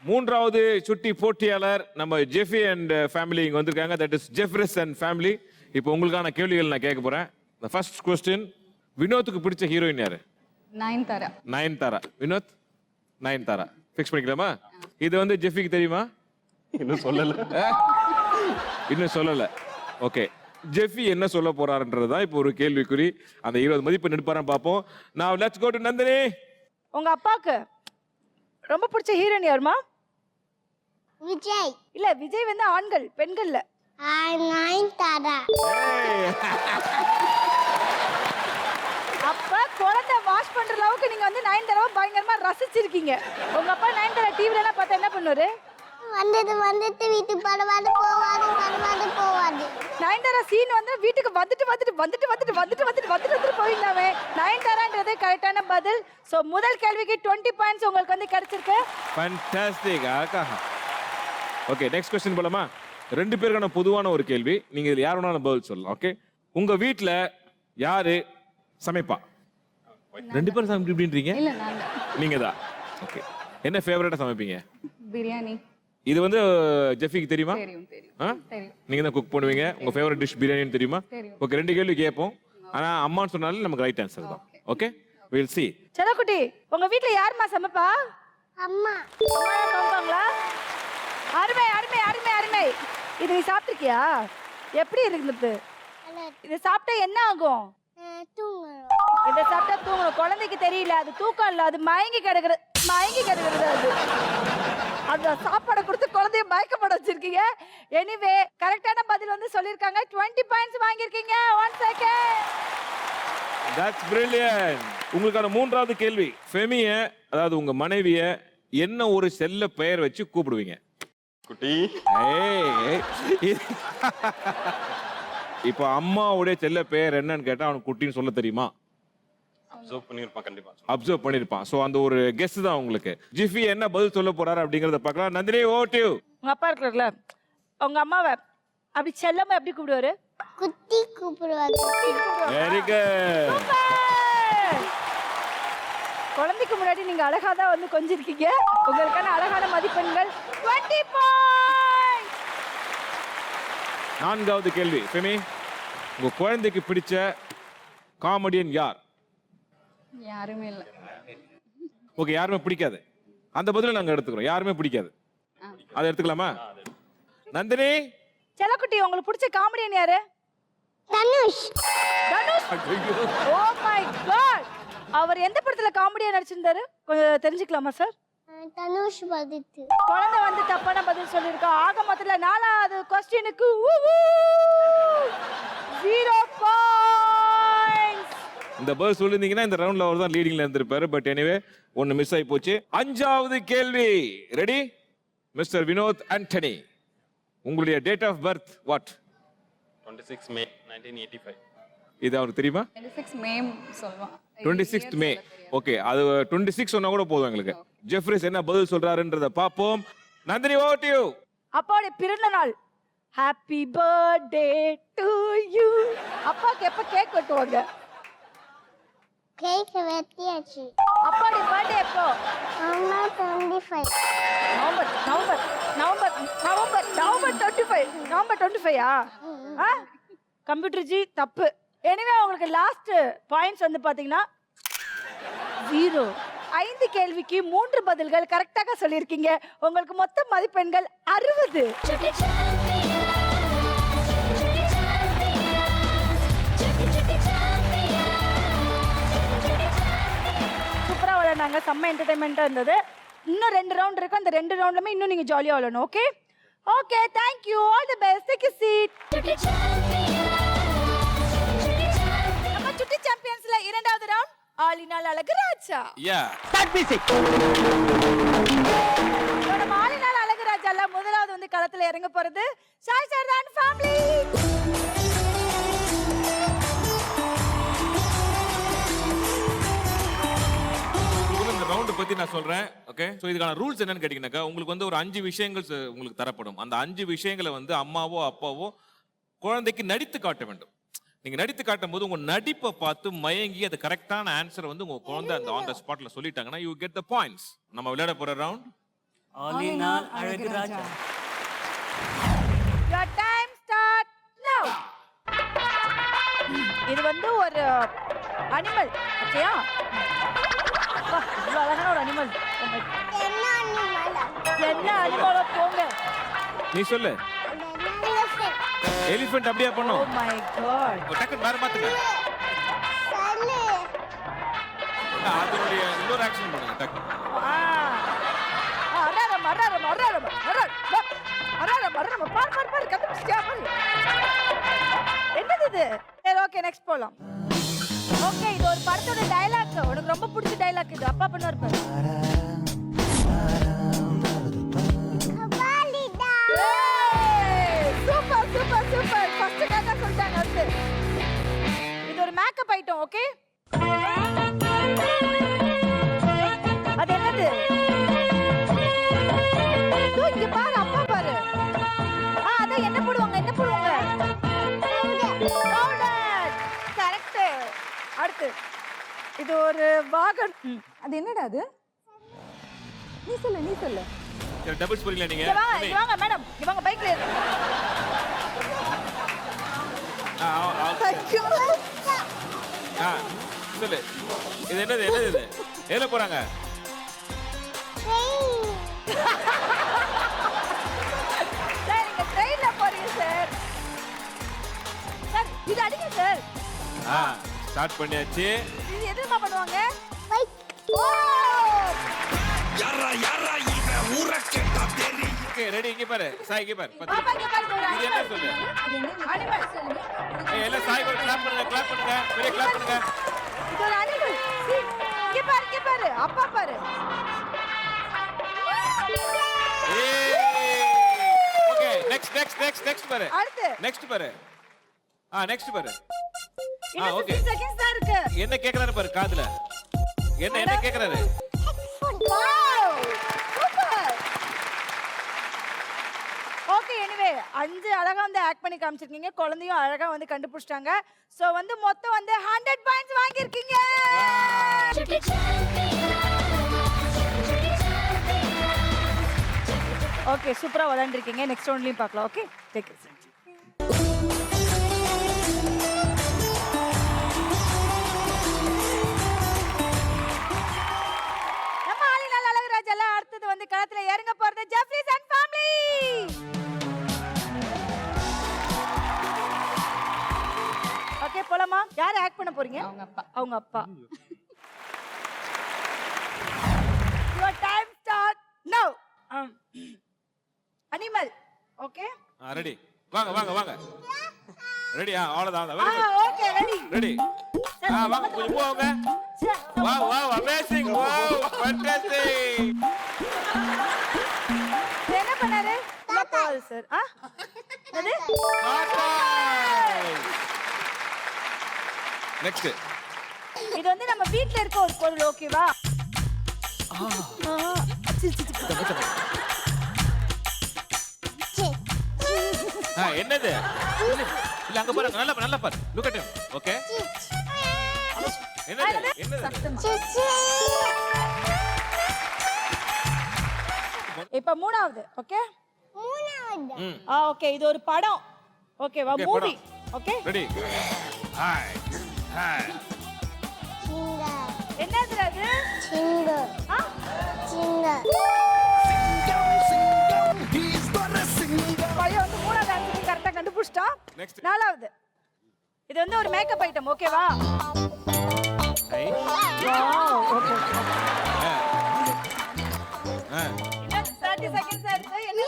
3வது சுட்டி போட்டியாளர் நம்ம ஜெஃபி அண்ட் ஃபேமிலி இங்க வந்திருக்காங்க. That is Jeffrison family. இப்போ உங்களுக்கான கேள்விகள் நான் கேட்க போறேன். The first question, வினோத்துக்கு பிடிச்ச ஹீரோயின் யாரு? நயன்தாரா. நயன்தாரா. வினோத் நயன்தாரா ஃபிக்ஸ் பண்ணிக்கலாமா? இது வந்து ஜெஃபிக்கு தெரியுமா? இன்னும் சொல்லல. இன்னும் சொல்லல. ஓகே, ஜெஃபி என்ன சொல்ல போறாருன்றது தான் இப்போ ஒரு கேள்விக்குறி. அந்த 20 மதிப்பு எடுப்பாரான்னு பார்ப்போம். Now let's go to Nandini. உங்க அப்பாக்கு ரொம்ப பிடிச்ச ஹீரோயின் யாருமா? விஜய். இல்ல, விஜய் வந்து ஆண்கள், பெண்கள்ல. நயன்தாரா. அப்ப குழந்தை வாஷ் பண்ற அளவுக்கு நீங்க வந்து நயன்தாராவை பயங்கரமா ரசிச்சிருக்கீங்க. உங்க அப்பா நயன்தாரா டிவில எல்லாம் பார்த்தா என்ன பண்ணுவாரு? வந்துட்டு வீட்டுக்கு பரவாது போவாது. நயன்தாரா சீன் வந்து வீட்டுக்கு வந்துட்டு போவீங்களாமே. நயன்தாரான்றது கரெக்டான பதில். சோ முதல் கேள்விக்கு 20 பாயிண்ட்ஸ் உங்களுக்கு வந்து கிடைச்சிருக்கு. ஃபேண்டாஸ்டிக். ஓகே, நெக்ஸ்ட் क्वेश्चन போலாமா? 2 பேருக்கான பொதுவான ஒரு கேள்வி. நீங்க இதுல யார் வேணாலும் பதில் சொல்லலாம். ஓகே, உங்க வீட்ல யாரு சமைப்பா? 2 பேரும் சமைப்பீங்கன்றீங்க? இல்ல நான் நீங்க தான். ஓகே, என்ன ஃபேவரட்டா சமைப்பீங்க? பிரியாணி. இது வந்து ஜெஃபிக்கு தெரியுமா? தெரியும். தெரியும். நீங்க தான் குக் பண்ணுவீங்க. உங்க ஃபேவரட் டிஷ் பிரியாணின்னு தெரியுமா? தெரியும். ஓகே, 2 கேள்வி கேட்போம். ஆனா அம்மான்னு சொன்னாலும் நமக்கு ரைட் ஆன்சர் தான். Okay, we'll see. செல்லக்குட்டி, உங்க வீட்ல யாருமா சமைப்பா? அம்மா. அம்மா தான் சமைப்பாங்களா? அருமை அருமை அருமை அருமை. இது நீ சாப்பிட்டிருக்கியா? எப்படி இருக்குது? இது சாப்பிட்டா என்ன ஆகும்? தூங்கணும். இதை சாப்பிட்டா தூங்கணும். குழந்தைக்கு தெரியல, அது தூக்கம் இல்ல, அது மயங்கி கிடக்குறது அது. அந்த சாப்பாடை கொடுத்து குழந்தைய மயக்கப்பட வச்சிருக்கீங்க. எனிவே கரெக்டான பதில் வந்து சொல்லிருக்காங்க. 20 பாயிண்ட்ஸ் வாங்கியிருக்கீங்க. 1 செகண்ட். That's brilliant. உங்களுக்கான 3வது கேள்வி. ஃபெமிய, அதாவது உங்க மனைவிய என்ன ஒரு செல்ல பெயர் வச்சு கூப்பிடுவீங்க? குட்டி. இப்போ அம்மாவுடைய செல்ல பெயர் என்னன்னு கேட்டா அவனுக்கு குட்டின்னு சொல்ல தெரியுமா? அப்சர்வ் பண்ணிருப்பான் கண்டிப்பா. அப்சர்வ் பண்ணிருப்பான். சோ அந்த ஒரு கெஸ் தான் உங்களுக்கு. ஜிஃபி என்ன பதில் சொல்ல போறாரு அப்படிங்கறத பார்க்கலாம். Nandini, over to you. உங்க அப்பா இருக்கார்ல, உங்க அம்மாவை அப்படி செல்லமா எப்படி கூப்பிடுவாரு? குட்டி கூப்பிடுவாங்க. Very good. குழந்தைக்கு முன்னாடி நீங்க அழகா தான் வந்து கொஞ்சிருக்கீங்க. உங்களுக்கான அழகான மதிப்பெண்கள் 20 பாயிண்ட்ஸ். 4வது கேள்வி. ஃபெமி, உங்க குழந்தைக்கு பிடிச்ச காமெடியன் யார்? யாருமே இல்ல. ஓகே, யாருமே பிடிக்காது. அந்த பதில நாங்க எடுத்துக்கிறோம். யாருமே பிடிக்காது. அதை எடுத்துக்கலாமா? நந்தினி. செல்லக்குட்டி உங்களுக்கு பிடிச்ச காமெடியன் யாரு? Dhanush. Dhanush. Oh my god. அவர் எந்த படத்துல காமெடியா நடிச்சிருந்தாரு? கொஞ்சம் தெரிஞ்சுக்கலாமா சார்? தனுஷ் பதித்து. குழந்தை வந்து தப்பான பதில் சொல்லிருக்கா. ஆக மொத்தத்துல 4வது क्वेश्चनக்கு 0 பாயிண்ட்ஸ். இந்த பதில் சொல்லிருந்தீங்கன்னா இந்த ரவுண்ட்ல அவர் தான் லீடிங்ல இருந்திருப்பாரு. பட் எனிவே ஒன்னு மிஸ் ஆகி போச்சு. 5வது கேள்வி. ரெடி? மிஸ்டர் வினோத் ஆண்டனி, உங்களுடைய date of birth what? 26 May 1985. இது அவருக்கு தெரியுமா? 26 மே சொல்லுவான். 26th மே. ஓகே, அது 26 சொன்னா கூட போதும் எங்களுக்கு. ஜெஃப்ரிஸ் என்ன பதில் சொல்றாருன்றத பாப்போம். Nandini, over to you. அப்பாவுடைய பிறந்த நாள். Happy birthday to you. அப்பாக்கு எப்ப கேக் வெட்டுவாங்க? கேக் வெட்டியாச்சு. அப்பாவுடைய பர்த்டே எப்போ? நவம்பர் 25. நவம்பர் 25. கம்ப்யூட்டர் ஜி தப்பு. எனவே உங்களுக்கு லாஸ்ட் பாயிண்ட்ஸ் வந்து பாத்தீங்கன்னா 0. 5 கேள்விக்கு 3 பதில்கள் கரெக்டாக சொல்லியிருக்கீங்க. உங்களுக்கு மொத்த மதிப்பெண்கள் 60. சூப்பரா விளையாண்டாங்க. செம்ம என்டர்டைன்மெண்டா இருந்தது. இன்னும் 2 ரவுண்ட் இருக்கு. அந்த 2 ரவுண்ட்லயுமே இன்னும் நீங்க ஜாலியா விளையாடணும். Okay okay, thank you. All the best. Take a seat. நம்ம சுட்டி சாம்பியன்ஸ்ல 2வது ரவுண்ட் ஆலினால் அழகு ராஜா. யா. Start music. நம்ம ஆலினால் அழகு ராஜால முதலாவது வந்து களத்துல இறங்க போறது சாய் சர்தான் ஃபேமிலி. இந்த ரவுண்ட் பத்தி நான் சொல்றேன். ஓகே, சோ இதுக்கான ரூல்ஸ் என்னன்னு கேட்டீங்கன்னாக்கா, உங்களுக்கு வந்து ஒரு 5 விஷயங்கள் உங்களுக்கு தரப்படும். அந்த 5 விஷயங்களை வந்து அம்மாவோ அப்பாவோ குழந்தைக்கு நடித்து காட்ட வேண்டும். நீங்க நடித்து காட்டும் போது உங்க நடிப்பை பார்த்து மயங்கி அது கரெக்டான ஆன்சர் வந்து உங்க குழந்தை அந்த ஆன் த ஸ்பாட்ல சொல்லிட்டாங்கன்னா யூ கெட் தி பாயிண்ட்ஸ். நம்ம விளையாட போற ரவுண்ட் ஆலினால் அழகு ராஜா. Your time start now. இது வந்து ஒரு அனிமல். ஓகேயா? இவ்வளவு அழகான ஒரு அனிமல். என்ன அனிமலா? என்ன அனிமலோ போங்க. நீ சொல்லு. எலிஃபென்ட் அப்படியே ஓ பண்ணும். My god. டக்குன்னு வேற மாத்துங்க. சொல்லு. அதனுடைய இன்னொரு ஆக்ஷன் பண்ணுங்க டக்கு. பாரு கண்டுபிடிச்சியா பாரு. என்னது இது? சரி ஓகே, நெக்ஸ்ட் போலாம். ஓகே, இது ஒரு படத்தோட டயலாக். உனக்கு ரொம்ப பிடிச்ச டயலாக் இது. அப்பா பண்ணுவார் பாரு. கபாலிடா. Super super super. ஃபர்ஸ்ட் கரெக்ட்டா சொல்லிட்டாங்க. அடுத்து இது ஒரு மேக்கப் ஐட்டம். ஓகே, அது என்னது? தூ இங்க பாரு, அப்பா பாரு. அத என்ன போடுவாங்க? என்ன போடுவாங்க? பவுடர். கரெக்ட். அடுத்து இது ஒரு வாகனம். அது என்னடா அது? நீ சொல்லு. சரி, டபுள்ஸ் போறீங்களா நீங்க? இங்க வாங்க மேடம். இங்க வாங்க, பைக்ல ஏறு. சொல்லு. இது என்னது? இது எதுல போறாங்க? சார், நீங்க ட்ரெயின்ல போறீங்க சார். சார், இது அடிங்க சார். ஸ்டார்ட் பண்ணியாச்சு. இது எதுமா பண்ணுவாங்க? பைக். ஓ! Okay, ready. இங்க பாரு. சாய் இங்க பாரு. பாப்பா இங்க பாரு. இது என்ன சொல்லு? அனிமல். எல்லாம் சாய் கூட கிளாப் பண்ணுங்க. பெரிய கிளாப் பண்ணுங்க. இது ஒரு அனிமல். இங்க பாரு. அப்பா பாரு. ஓகே, நெக்ஸ்ட் பாரு. அடுத்து நெக்ஸ்ட் பாரு. நெக்ஸ்ட் பாரு. இன்னும் ஓகே. 15 செகண்ட்ஸ் தான் இருக்கு. என்ன கேக்குறாரு பாரு காதுல. என்ன கேக்குறாரு? வாவ்! சூப்பர். ஓகே, எனிவே 5 அழகா வந்து ஆக்ட் பண்ணி காமிச்சிருக்கீங்க. குழந்தையும் அழகா வந்து கண்டுபிடிச்சிட்டாங்க. சோ வந்து மொத்தம் வந்து 100 பாயிண்ட்ஸ் வாங்கி இருக்கீங்க. ஓகே, சூப்பரா விளையாண்டுருக்கீங்க. நெக்ஸ்ட் ரவுண்ட்லயும் பார்க்கலாம். Okay, take it. நம்ம ஆலினால் அழகு ராஜால அடுத்தது வந்து களத்துல இறங்க போறது ஜெஃப்ரிஸ் அண்ட் ஃபேமிலி. போலாமா? யார் ஆக்ட் பண்ண போறீங்க? அவங்க அப்பா. அவங்க அப்பா. Your time start now. Animal. Okay? Ready. வாங்க. ரெடி? அவ்வளவுதான். Very good. Okay, ready. Ready. வாங்க கொஞ்சம் போங்க. Wow amazing. Wow fantastic. என்ன பண்ணாரு? இல்ல போகுது சார். என்னது? நெக்ஸ்ட். இது வந்து நம்ம வீட்ல இருக்க ஒரு பொருள், ஓகேவா? என்னது? இல்ல அங்க பாருங்க. நல்லா பாரு. Look at him. ஓகே. என்னது? இப்ப மூணாவது, ஓகே? ஓகே, இது ஒரு படம். ஓகேவா? Okay, movie. படம். ஓகே? ரெடி. ஹாய். என்னது அது? ஆ? பையன் வந்து மூணாவது ஆன்சர் கரெக்டா கண்டுபிடிச்சிட்டான். Next. நாலாவது. இது வந்து ஒரு மேக்கப் ஐட்டம், ஓகேவா? ஐ. ஓகே. ஆ. இன்னும் 30 செகண்ட்ஸ் இருக்கு. என்ன?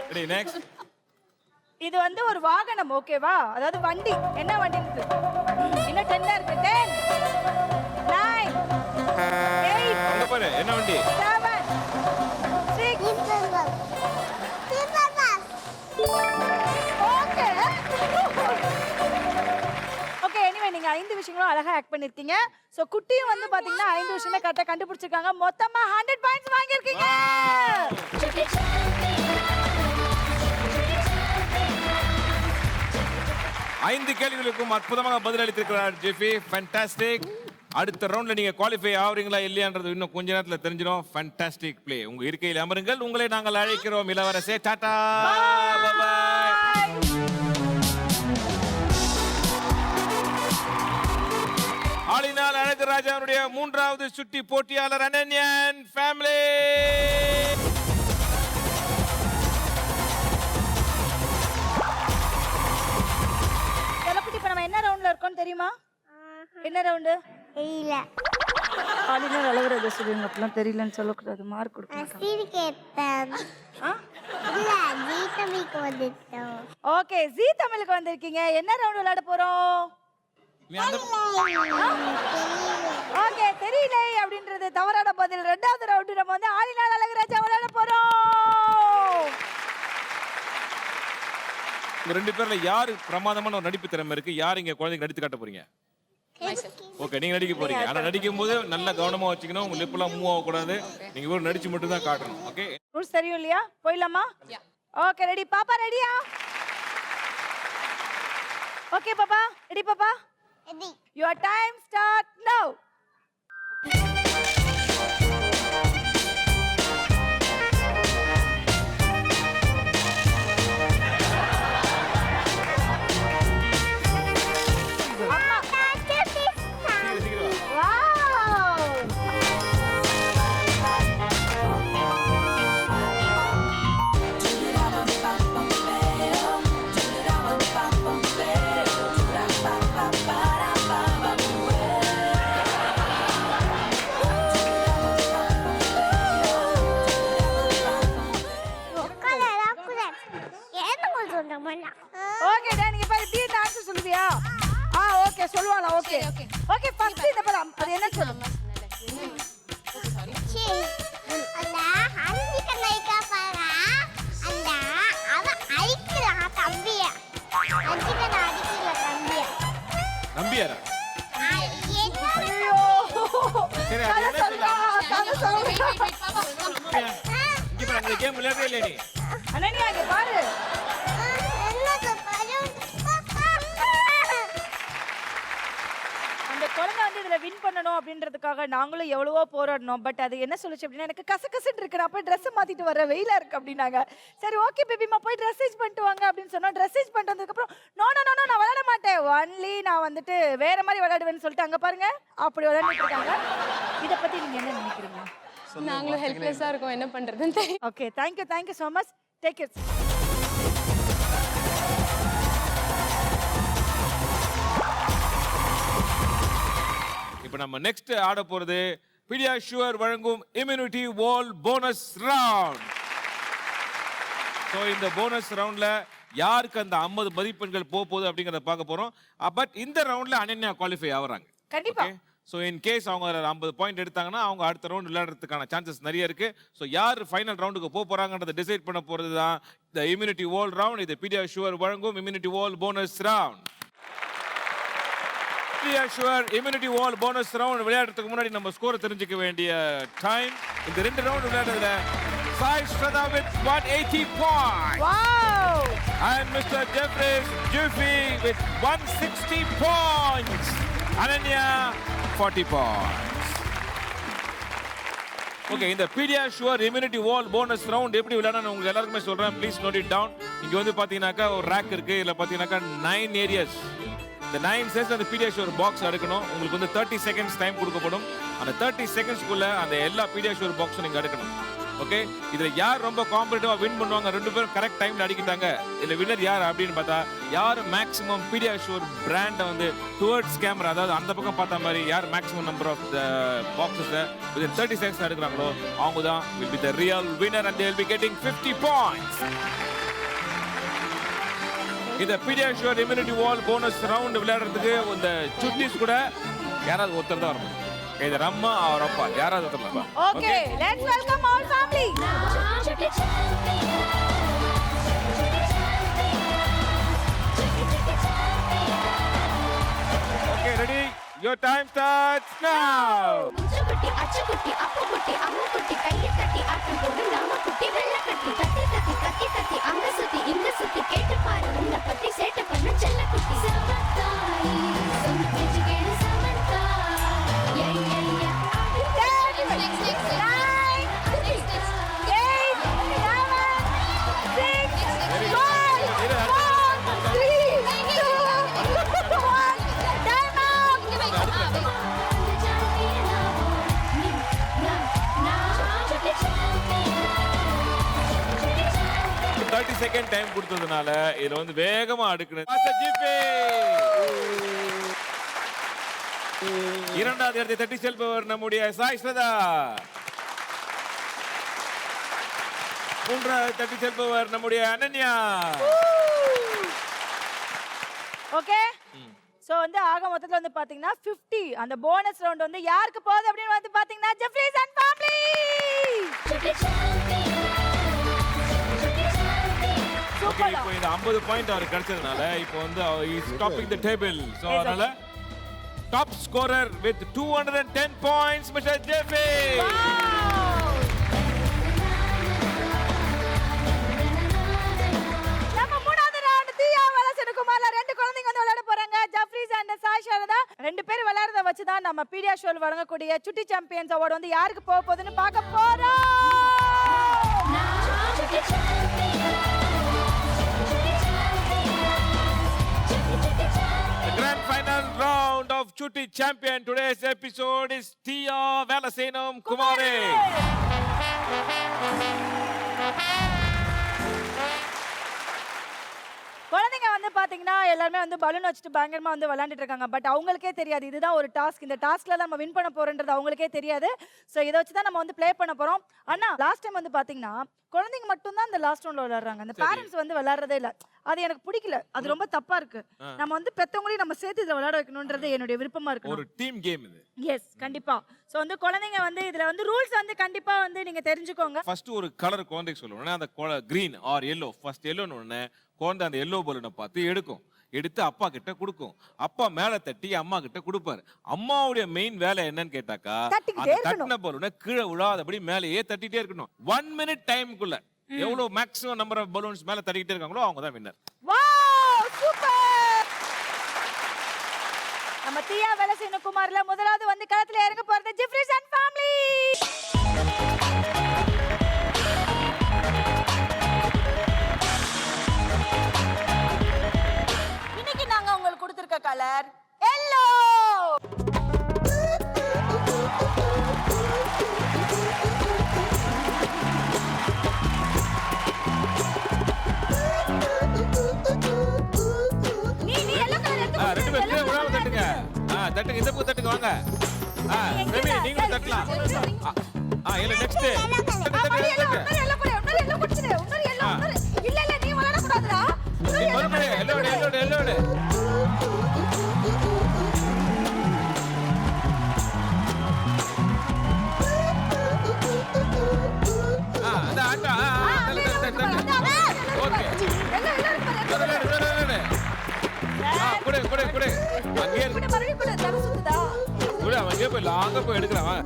Ready next. இது வந்து ஒரு வாகனம், ஓகேவா? அதாவது வண்டி. என்ன வண்டி இருக்கு? இன்னும் 10 இருக்கு. 10 9 8 அங்க பாரு. என்ன வண்டி? 7 6 ஓகே. ஓகே, எனிவே நீங்க 5 விஷயங்களும் அழகா ஆக்ட் பண்ணிருக்கீங்க. சோ குட்டியும் வந்து பாத்தீங்கன்னா 5 விஷயமே கரெக்ட்டா கண்டுபிடிச்சிருக்காங்க. மொத்தமா 100 பாயிண்ட்ஸ் வாங்கிருக்கீங்க. 5 கேள்விகளுக்கும் அற்புதமாக பதில் அளித்திருக்கிறார் ஜெஃபி. ஃபேண்டாஸ்டிக். அடுத்த ரவுண்ட்ல நீங்க குவாலிஃபை ஆவறீங்களா இல்லையான்றது இன்னும் கொஞ்ச நேரத்துல தெரிஞ்சிடும். Fantastic play. உங்க இருக்கையில் அமருங்கள். உங்களை நாங்கள் அழைக்கிறோம் இளவரசே. டாடா. By by. ஆளினால் அழகு ராஜாவுடைய 3வது சுட்டி போட்டியாளர் அனன்யன் ஃபேமிலி. இப்ப நம்ம என்ன ரவுண்ட்ல இருக்கோம் தெரியுமா? என்ன ரவுண்டு? இல்ல ஆளினால் அழகுறத சொல்லுங்க. அப்பலாம் தெரியலன்னு சொல்லக்கூடாது. மார்க் கொடுக்க மாட்டாங்க. கேட்டேன். ஆ? இல்ல ஜீ தமிழுக்கு வந்துட்டோம். ஓகே, ஜீ தமிழுக்கு வந்திருக்கீங்க. என்ன ரவுண்ட் விளையாட போறோம்? ஓகே, தெரியல அப்படின்றது தவறான பதில். 2வது ரவுண்ட் நம்ம வந்து ஆளினால் அழகுராஜா விளையாட போறோம். உங்க 2 பேர்ல யாரு பிரமாதமான ஒரு நடிப்பு திறமை இருக்கு? யார் இங்க குழந்தைக்கு நடித்து காட்ட போறீங்க? ஓகே, நீங்க நடிக்க போறீங்க. ஆனா நடிக்கும் போது நல்லா கவனமா வச்சுக்கணும். உங்க லிப் எல்லாம் மூவ் ஆக கூடாது. நீங்க வெறும் நடிச்சு மட்டும் தான் காட்டணும். ஓகே, ரூல்ஸ் தெரியும் இல்லையா? போயிடலாமா? ஓகே, ரெடி பாப்பா? ரெடியா? ஓகே பாப்பா, ரெடி பாப்பா? Ready. Your time start now. Okay, நீங்க பாரு டி ஆன்சர் சொல்லுவியா? ஓகே சொல்லுவாளா? ஓகே ஓகே, ஃபர்ஸ்ட் இந்த படம் அது என்ன சொல்லுங்க? அந்த ஹன்னிக லைக்கா பாரா அந்த அவ அடிக்கிறா தம்பிய. ஹன்னிக அடிக்கிறா தம்பிய. நம்பியாரா? ஐயோ, சரி, அது என்ன சொல்லுங்க? இங்க பாரு, இந்த கேம் விளையாடவே இல்ல நீ. அனன்யா இங்க பாரு. அந்த குழந்தை வந்து இதுல வின் பண்ணணும் அப்படின்றதுக்காக நாங்களும் எவ்வளவோ போராடணும். பட் அது என்ன சொல்லுச்சு அப்படின்னா, எனக்கு கசகசன்னு இருக்கு, நான் போய் ட்ரெஸ் மாத்திட்டு வர, வெயிலா இருக்கு அப்படின்னாங்க. சரி ஓகே பேபிமா போய் ட்ரெஸ் சேஞ்ச் பண்ணிட்டு வாங்க அப்படின்னு சொன்னா, ட்ரெஸ் சேஞ்ச் பண்ணிட்டு வந்ததுக்கப்புறம் நோ நான் விளையாட மாட்டேன், ஒன்லி நான் வந்துட்டு வேற மாதிரி விளையாடுவேன்னு சொல்லிட்டு அங்க பாருங்க அப்படி விளையாடிட்டு இருக்காங்க. இதை பத்தி நீங்க என்ன நினைக்கிறீங்க? நாங்களும் ஹெல்ப்லெஸ்ஸா இருக்கோம், என்ன பண்றதுன்னு தெரியும். Okay, thank you so much. Take it. இப்போ நம்ம நெக்ஸ்ட் ஆட போறது பீடியாஷுவர் வழங்கும் immunity wall bonus round. So இந்த போனஸ் ரவுண்ட்ல யாருக்கு அந்த 50 மதிப்பெண்கள் போகுது அப்படிங்கறத பார்க்க போறோம். பட் இந்த ரவுண்ட்ல அனன்யா குவாலிஃபை ஆகுறாங்க. கண்டிப்பா. ஸோ இன் கேஸ் அவங்க 50 பாயிண்ட் எடுத்தாங்கன்னா அவங்க அடுத்த ரவுண்ட் விளையாடுறதுக்கான சான்சஸ் நிறைய இருக்கு. ஸோ யார் ஃபைனல் ரவுண்டுக்கு போக போறாங்கன்றதை டிசைட் பண்ண போறது தான் இந்த இம்யூனிட்டி வால் ரவுண்ட். இது பீடியாஷுவர் வழங்கும் immunity wall bonus round. பீடியாஷுவர் immunity wall bonus round விளையாடுறதுக்கு முன்னாடி நம்ம ஸ்கோர் தெரிஞ்சுக்க வேண்டிய டைம். இந்த 2 round விளையாடுறதுல Sai Shraddha with 180 points. Wow! And Mr. Jeffrey Juffy with 160 points. Ananya 40 points. Okay, இந்த PediaSure immunity wall bonus round எப்படி விளையாடணும் உங்களுக்கு எல்லாருக்குமே சொல்றேன். Please note it down. இங்க வந்து பாத்தீங்கன்னாக்கா ஒரு ரேக் இருக்கு. இதுல பாத்தீங்கன்னாக்கா 9 ஏரியாஸ். இந்த 9 செட்ஸ் அந்த பீடியாஷுவர் பாக்ஸ் எடுக்கணும். உங்களுக்கு வந்து 30 செகண்ட்ஸ் டைம் கொடுக்கப்படும். அந்த 30 செகண்ட்ஸ்க்குள்ள அந்த எல்லா பீடியாஷுவர் பாக்ஸும் நீங்க எடுக்கணும். ஓகே, இதுல யார் ரொம்ப காம்படிட்டிவா வின் பண்ணுவாங்க, 2 பேரும் கரெக்ட் டைம்ல அடிக்கிட்டாங்க. இதுல வின்னர் யார் அப்படின்னு பார்த்தா யார் மேக்ஸிமம் பீடியாஷுவர் பிராண்டை வந்து டுவர்ட்ஸ் கேமரா, அதாவது அந்த பக்கம் பார்த்த மாதிரி யார் maximum number of boxes within 30 seconds எடுக்கிறாங்களோ அவங்க தான் will be the real winner and they will be getting 50 points. இந்த PediaSure immunity wall bonus round விளையாடுறதுக்கு இந்த சுட்டிஸ் கூட யாராவது ஒருத்தர் தான் வரணும். இது ரம்மா அவர் அப்பா யாராவது ஒருத்தர். Okay, let's welcome all family. Okay, ready? Your time starts now. அச்சுக்குட்டி அச்சுக்குட்டி அப்புக்குட்டி அம்முக்குட்டி கையை தட்டி ஆட்டம் போடு நாம குட்டி வெள்ள கட்டி தட்டி தட்டி தட்டி தட்டி அங்க சுத்தி இங்க சுத்தி கேட்டு பாரு உன்னை பத்தி சேட்டை பண்ண செல்ல குட்டி சமத்தாயி சொன்ன பேச்சு கேடு சமத்தா செகண்ட் டைம் கொடுத்ததுனால இதுல வந்து வேகமா அடுக்கணும். இரண்டாவது இடத்தை தட்டி செல்பவர் நம்முடைய சாய் ஸ்ரதா. மூன்றாவது தட்டி செல்பவர் நம்முடைய அனன்யா. ஓகே, சோ வந்து ஆக மொத்தத்துல வந்து பாத்தீங்கன்னா 50 அந்த போனஸ் ரவுண்ட் வந்து யாருக்கு போகுது அப்படின்னு வந்து பாத்தீங்கன்னா ஜெஃப்ரிஸ் அண்ட் ஃபேமிலி. ஓகே, இப்போ இந்த 50 பாயிண்ட் அவருக்கு கிடைச்சதுனால இப்போ வந்து is topping the table. So அதனால top scorer with 210 points mister Jeffy. நம்ம மூணாவது ரவுண்ட் தியா வலசனகுமார்ல 2 குழந்தைங்க வந்து விளையாட போறாங்க. ஜெஃப்ரிஸ் அண்ட் சாய் ஷரதா 2 பேர் விளையாடுறத வச்சு தான் நம்ம பீடியாஷுவர் வழங்கக்கூடிய சுட்டி சாம்பியன்ஸ் அவார்ட் வந்து யாருக்கு போக போகுதுன்னு பார்க்க போறோம். The grand final round of Chutti Champion. Today's episode is Tia Valasenam Kumare. குழந்தைங்க வந்து பாத்தீங்கன்னா எல்லாருமே வந்து பலூன் வச்சுட்டு பயங்கரமா வந்து விளையாண்டுட்டு இருக்காங்க. பட் அவங்களுக்கே தெரியாது இதுதான் ஒரு டாஸ்க். இந்த டாஸ்க்ல நம்ம வின் பண்ண போறோம்ன்றது அவங்களுக்கே தெரியாது. சோ இதை வச்சு தான் நம்ம வந்து ப்ளே பண்ண போறோம். அண்ணா லாஸ்ட் டைம் வந்து பாத்தீங்கன்னா குழந்தைங்க மட்டும் தான் இந்த லாஸ்ட் ரவுண்ட்ல விளையாடுறாங்க. அந்த பேரண்ட்ஸ் வந்து விளையாடுறதே இல்ல. அது எனக்கு பிடிக்கல. அது ரொம்ப தப்பா இருக்கு. நம்ம வந்து பெத்தவங்களையும் நம்ம சேர்த்து இதை விளையாட வைக்கணும்ன்றது என்னுடைய விருப்பமா இருக்கு. ஒரு டீம் கேம் இது. எஸ், கண்டிப்பா. சோ வந்து குழந்தைங்க வந்து இதுல வந்து ரூல்ஸ் வந்து கண்டிப்பா வந்து நீங்க தெரிஞ்சுக்கோங்க. ஃபர்ஸ்ட் ஒரு கலர் குழந்தைக்கு சொல்லுவோம். அந்த கிரீன் ஆர் yellow. ஃபர்ஸ்ட் yellowன்னு உடனே குழந்தை அந்த yellow பலூனை பார்த்து எடுத்து அப்பா கிட்ட கொடுக்கும். அப்பா மேல தட்டி அம்மா கிட்ட கொடுப்பாரு. அம்மாவுடைய மெயின் வேலை என்னன்னு கேட்டாக்கா அந்த தட்டின பலூனை கீழே விழாதபடி மேலேயே தட்டிட்டே இருக்கணும். 1 minute டைமுக்குள்ள எவ்வளவு மேக்ஸிமம் நம்பர் ஆஃப் பலூன்ஸ் மேல தட்டிட்டே இருக்காங்களோ அவங்க தான் வின்னர். Wow, super. நம்ம தியா வலசனகுமார்ல முதலாவது வந்து களத்துல இறங்க போறது ஜெஃப்ரிஸ் அண்ட் ஃபேமிலி. இன்னைக்கு நாங்க உங்களுக்கு கொடுத்திருக்க கலர் yellow. தட்டுங்க இந்த பக்கம் தட்டுங்க வாங்க. ரெமி நீங்களும் தட்டலாம். இல்ல நெக்ஸ்ட். இல்ல நீ விளையாட கூடாதுடா. எல்லோடு. அந்த ஆட்டா. ஓகே. குடு. அங்கே குடு அங்கே போய் லாங்கா போய் எடுக்கறான்.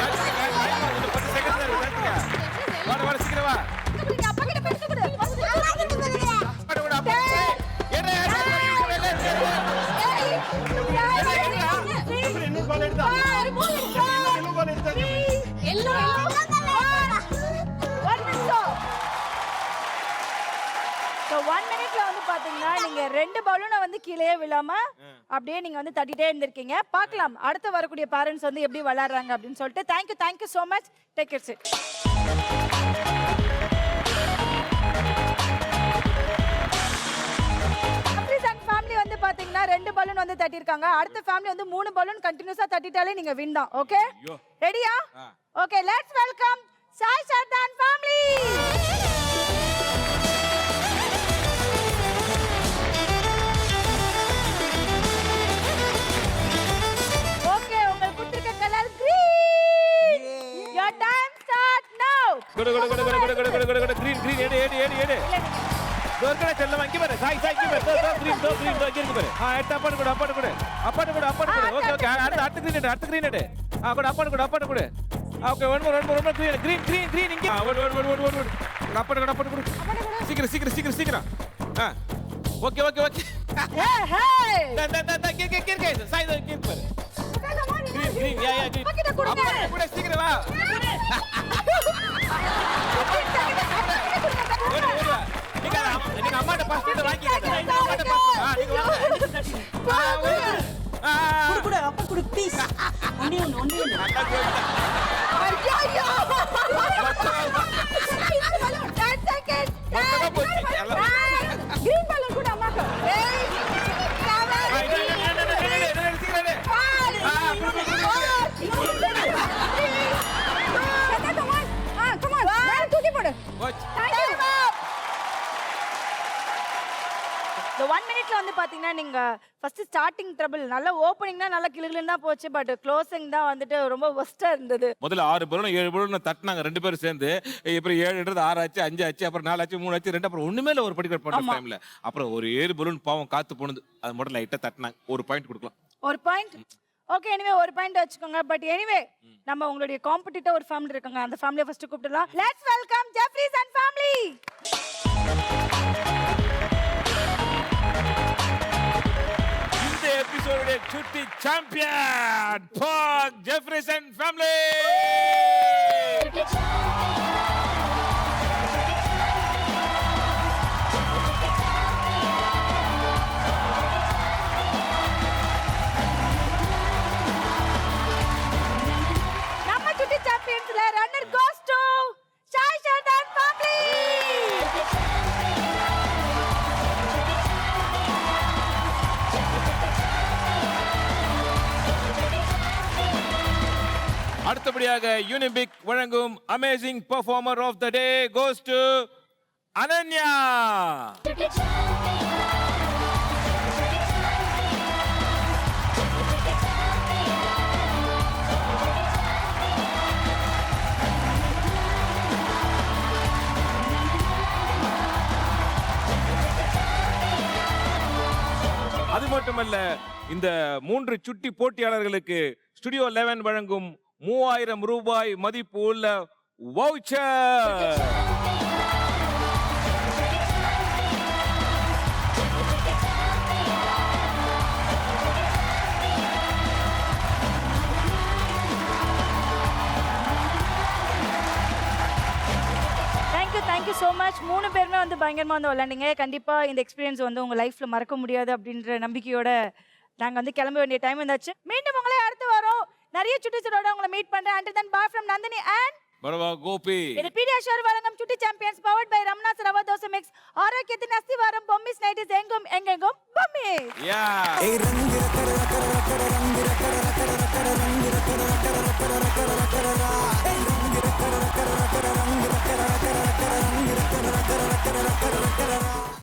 10 செகண்ட் இருக்கு. வா சீக்கிரம் வா. அப்பா கிட்ட பேச கூடாது. So 1 minuteல வந்து பாத்தீங்கன்னா நீங்க 2 பலூனை வந்து கீழே விழாம அப்படியே நீங்க வந்து தட்டிட்டே இருந்திருக்கீங்க. பார்க்கலாம் அடுத்து வரக்கூடிய பேரண்ட்ஸ் வந்து எப்படி விளையாடுறாங்க அப்படின்னு சொல்லிட்டு. Thank you so much. Take your seat. Family வந்து பாத்தீங்கன்னா 2 பலூன் வந்து தட்டிருக்காங்க. அடுத்த ஃபேமிலி வந்து 3 பலூன் கண்டினியூஸா தட்டிட்டாலே நீங்க வின் தான். ஓகே ரெடியா? Okay let's welcome Sai Sarthan family. Okay உங்களுக்கு கொடுத்திருக்க colour green. Your time start now. குடு green எடு. தோர்க்கடா செல்லம் அங்க பாரு. சாய் இங்க பாரு. green இருக்கு பாரு. எடுத்து அப்பாடு கொடு. ஓகே. அடுத்து green எடு. அப்பாடு கொடு. ஓகே one more green இங்க. ஓடு. அப்பாடு கொடு. சீக்கிரம். ஓகே. Hey. கீர் சாய் கீர் பாரு. green யா green. அப்பாடு கொடு சீக்கிரம் வா. நீங்க அம்மாட்ட பாஸ் பண்ணி வாங்கிக்கங்க. அம்மாட்ட பாஸ். நீங்க வாங்க. குடு அப்பா குடு ப்ளீஸ். ஒண்ணே ஒண்ணு. ஐயோ. 10 seconds. Green balloon கூட அம்மாக்கு. ஏய். Come on. தூக்கி போடு. இந்த 1 மினிட்ல வந்து பாத்தீங்கன்னா நீங்க ஃபர்ஸ்ட் ஸ்டார்டிங் ட்ரபிள் நல்ல ஓப்பனிங்னா நல்ல கிளுகிளுன்னு தான் போச்சு. பட் க்ளோசிங் தான் வந்துட்டு ரொம்ப ஒஸ்டா இருந்தது. முதல்ல 6 பலூன் 7 பலூன் தட்டினாங்க 2 பேரும் சேர்ந்து. அப்புறம் 7ன்றது 6 ஆச்சு, 5 ஆச்சு, அப்புறம் 4 ஆச்சு, 3 ஆச்சு, 2 அப்புறம் ஒண்ணுமே இல்ல ஒரு பர்టిక్యులர் பாயிண்ட் டைம்ல. அப்புறம் ஒரு 7 பலூன் பாவம் காத்து போனது. அது மட்டும் லைட்டா தட்டினாங்க. ஒரு பாயிண்ட் கொடுக்கலாம். ஒரு பாயிண்ட். ஓகே எனிவே ஒரு பாயிண்ட் வச்சுக்கோங்க. பட் எனிவே நம்ம உங்களுடைய காம்படிட்டர் ஒரு ஃபேமிலி இருக்காங்க. அந்த ஃபேமிலியை ஃபர்ஸ்ட் கூப்பிடலாம். Let's welcome Jeffries and family. Episode Chutti champion பாக் ஜெஃப்ரிஸ் அண்ட் ஃபேமிலி. நம்ம சுட்டி சாம்பியன்ஸ்ல runner goes to Sai Sarthan family. அடுத்தபடியாக யூனிபிக் வழங்கும் amazing performer of the day goes to Ananya. அது மட்டுமல்ல, இந்த 3 சுட்டி போட்டியாளர்களுக்கு ஸ்டுடியோ 11 வழங்கும் 3000 ரூபாய் மதிப்பு உள்ள வவுச்சர். Thank you so much. 3 பேருமே வந்து பயங்கரமாக வந்து விளையாண்டிங்க. கண்டிப்பாக இந்த எக்ஸ்பீரியன்ஸ் வந்து உங்கள் லைஃப்பில் மறக்க முடியாது அப்படின்ற நம்பிக்கையோட நாங்கள் வந்து கிளம்ப வேண்டிய டைம் இருந்தாச்சு. மீண்டும் உங்களே அடுத்து வரோம். நிறைய சுட்டிச்சரோட உங்களை மீட் பண்ணுறேன். Until then, bye from Nandini and பரவா கோபி. இது பீடியாஷோர் வழங்கும் Chutti champions powered by Ramana's rava dosa mix. ஆரோக்கியத்தின் அஸ்திவாரம் பொம்மிஸ் நைட்டிஸ் எங்கும் எங்கெங்கும் பொம்மிஸ். Yeah.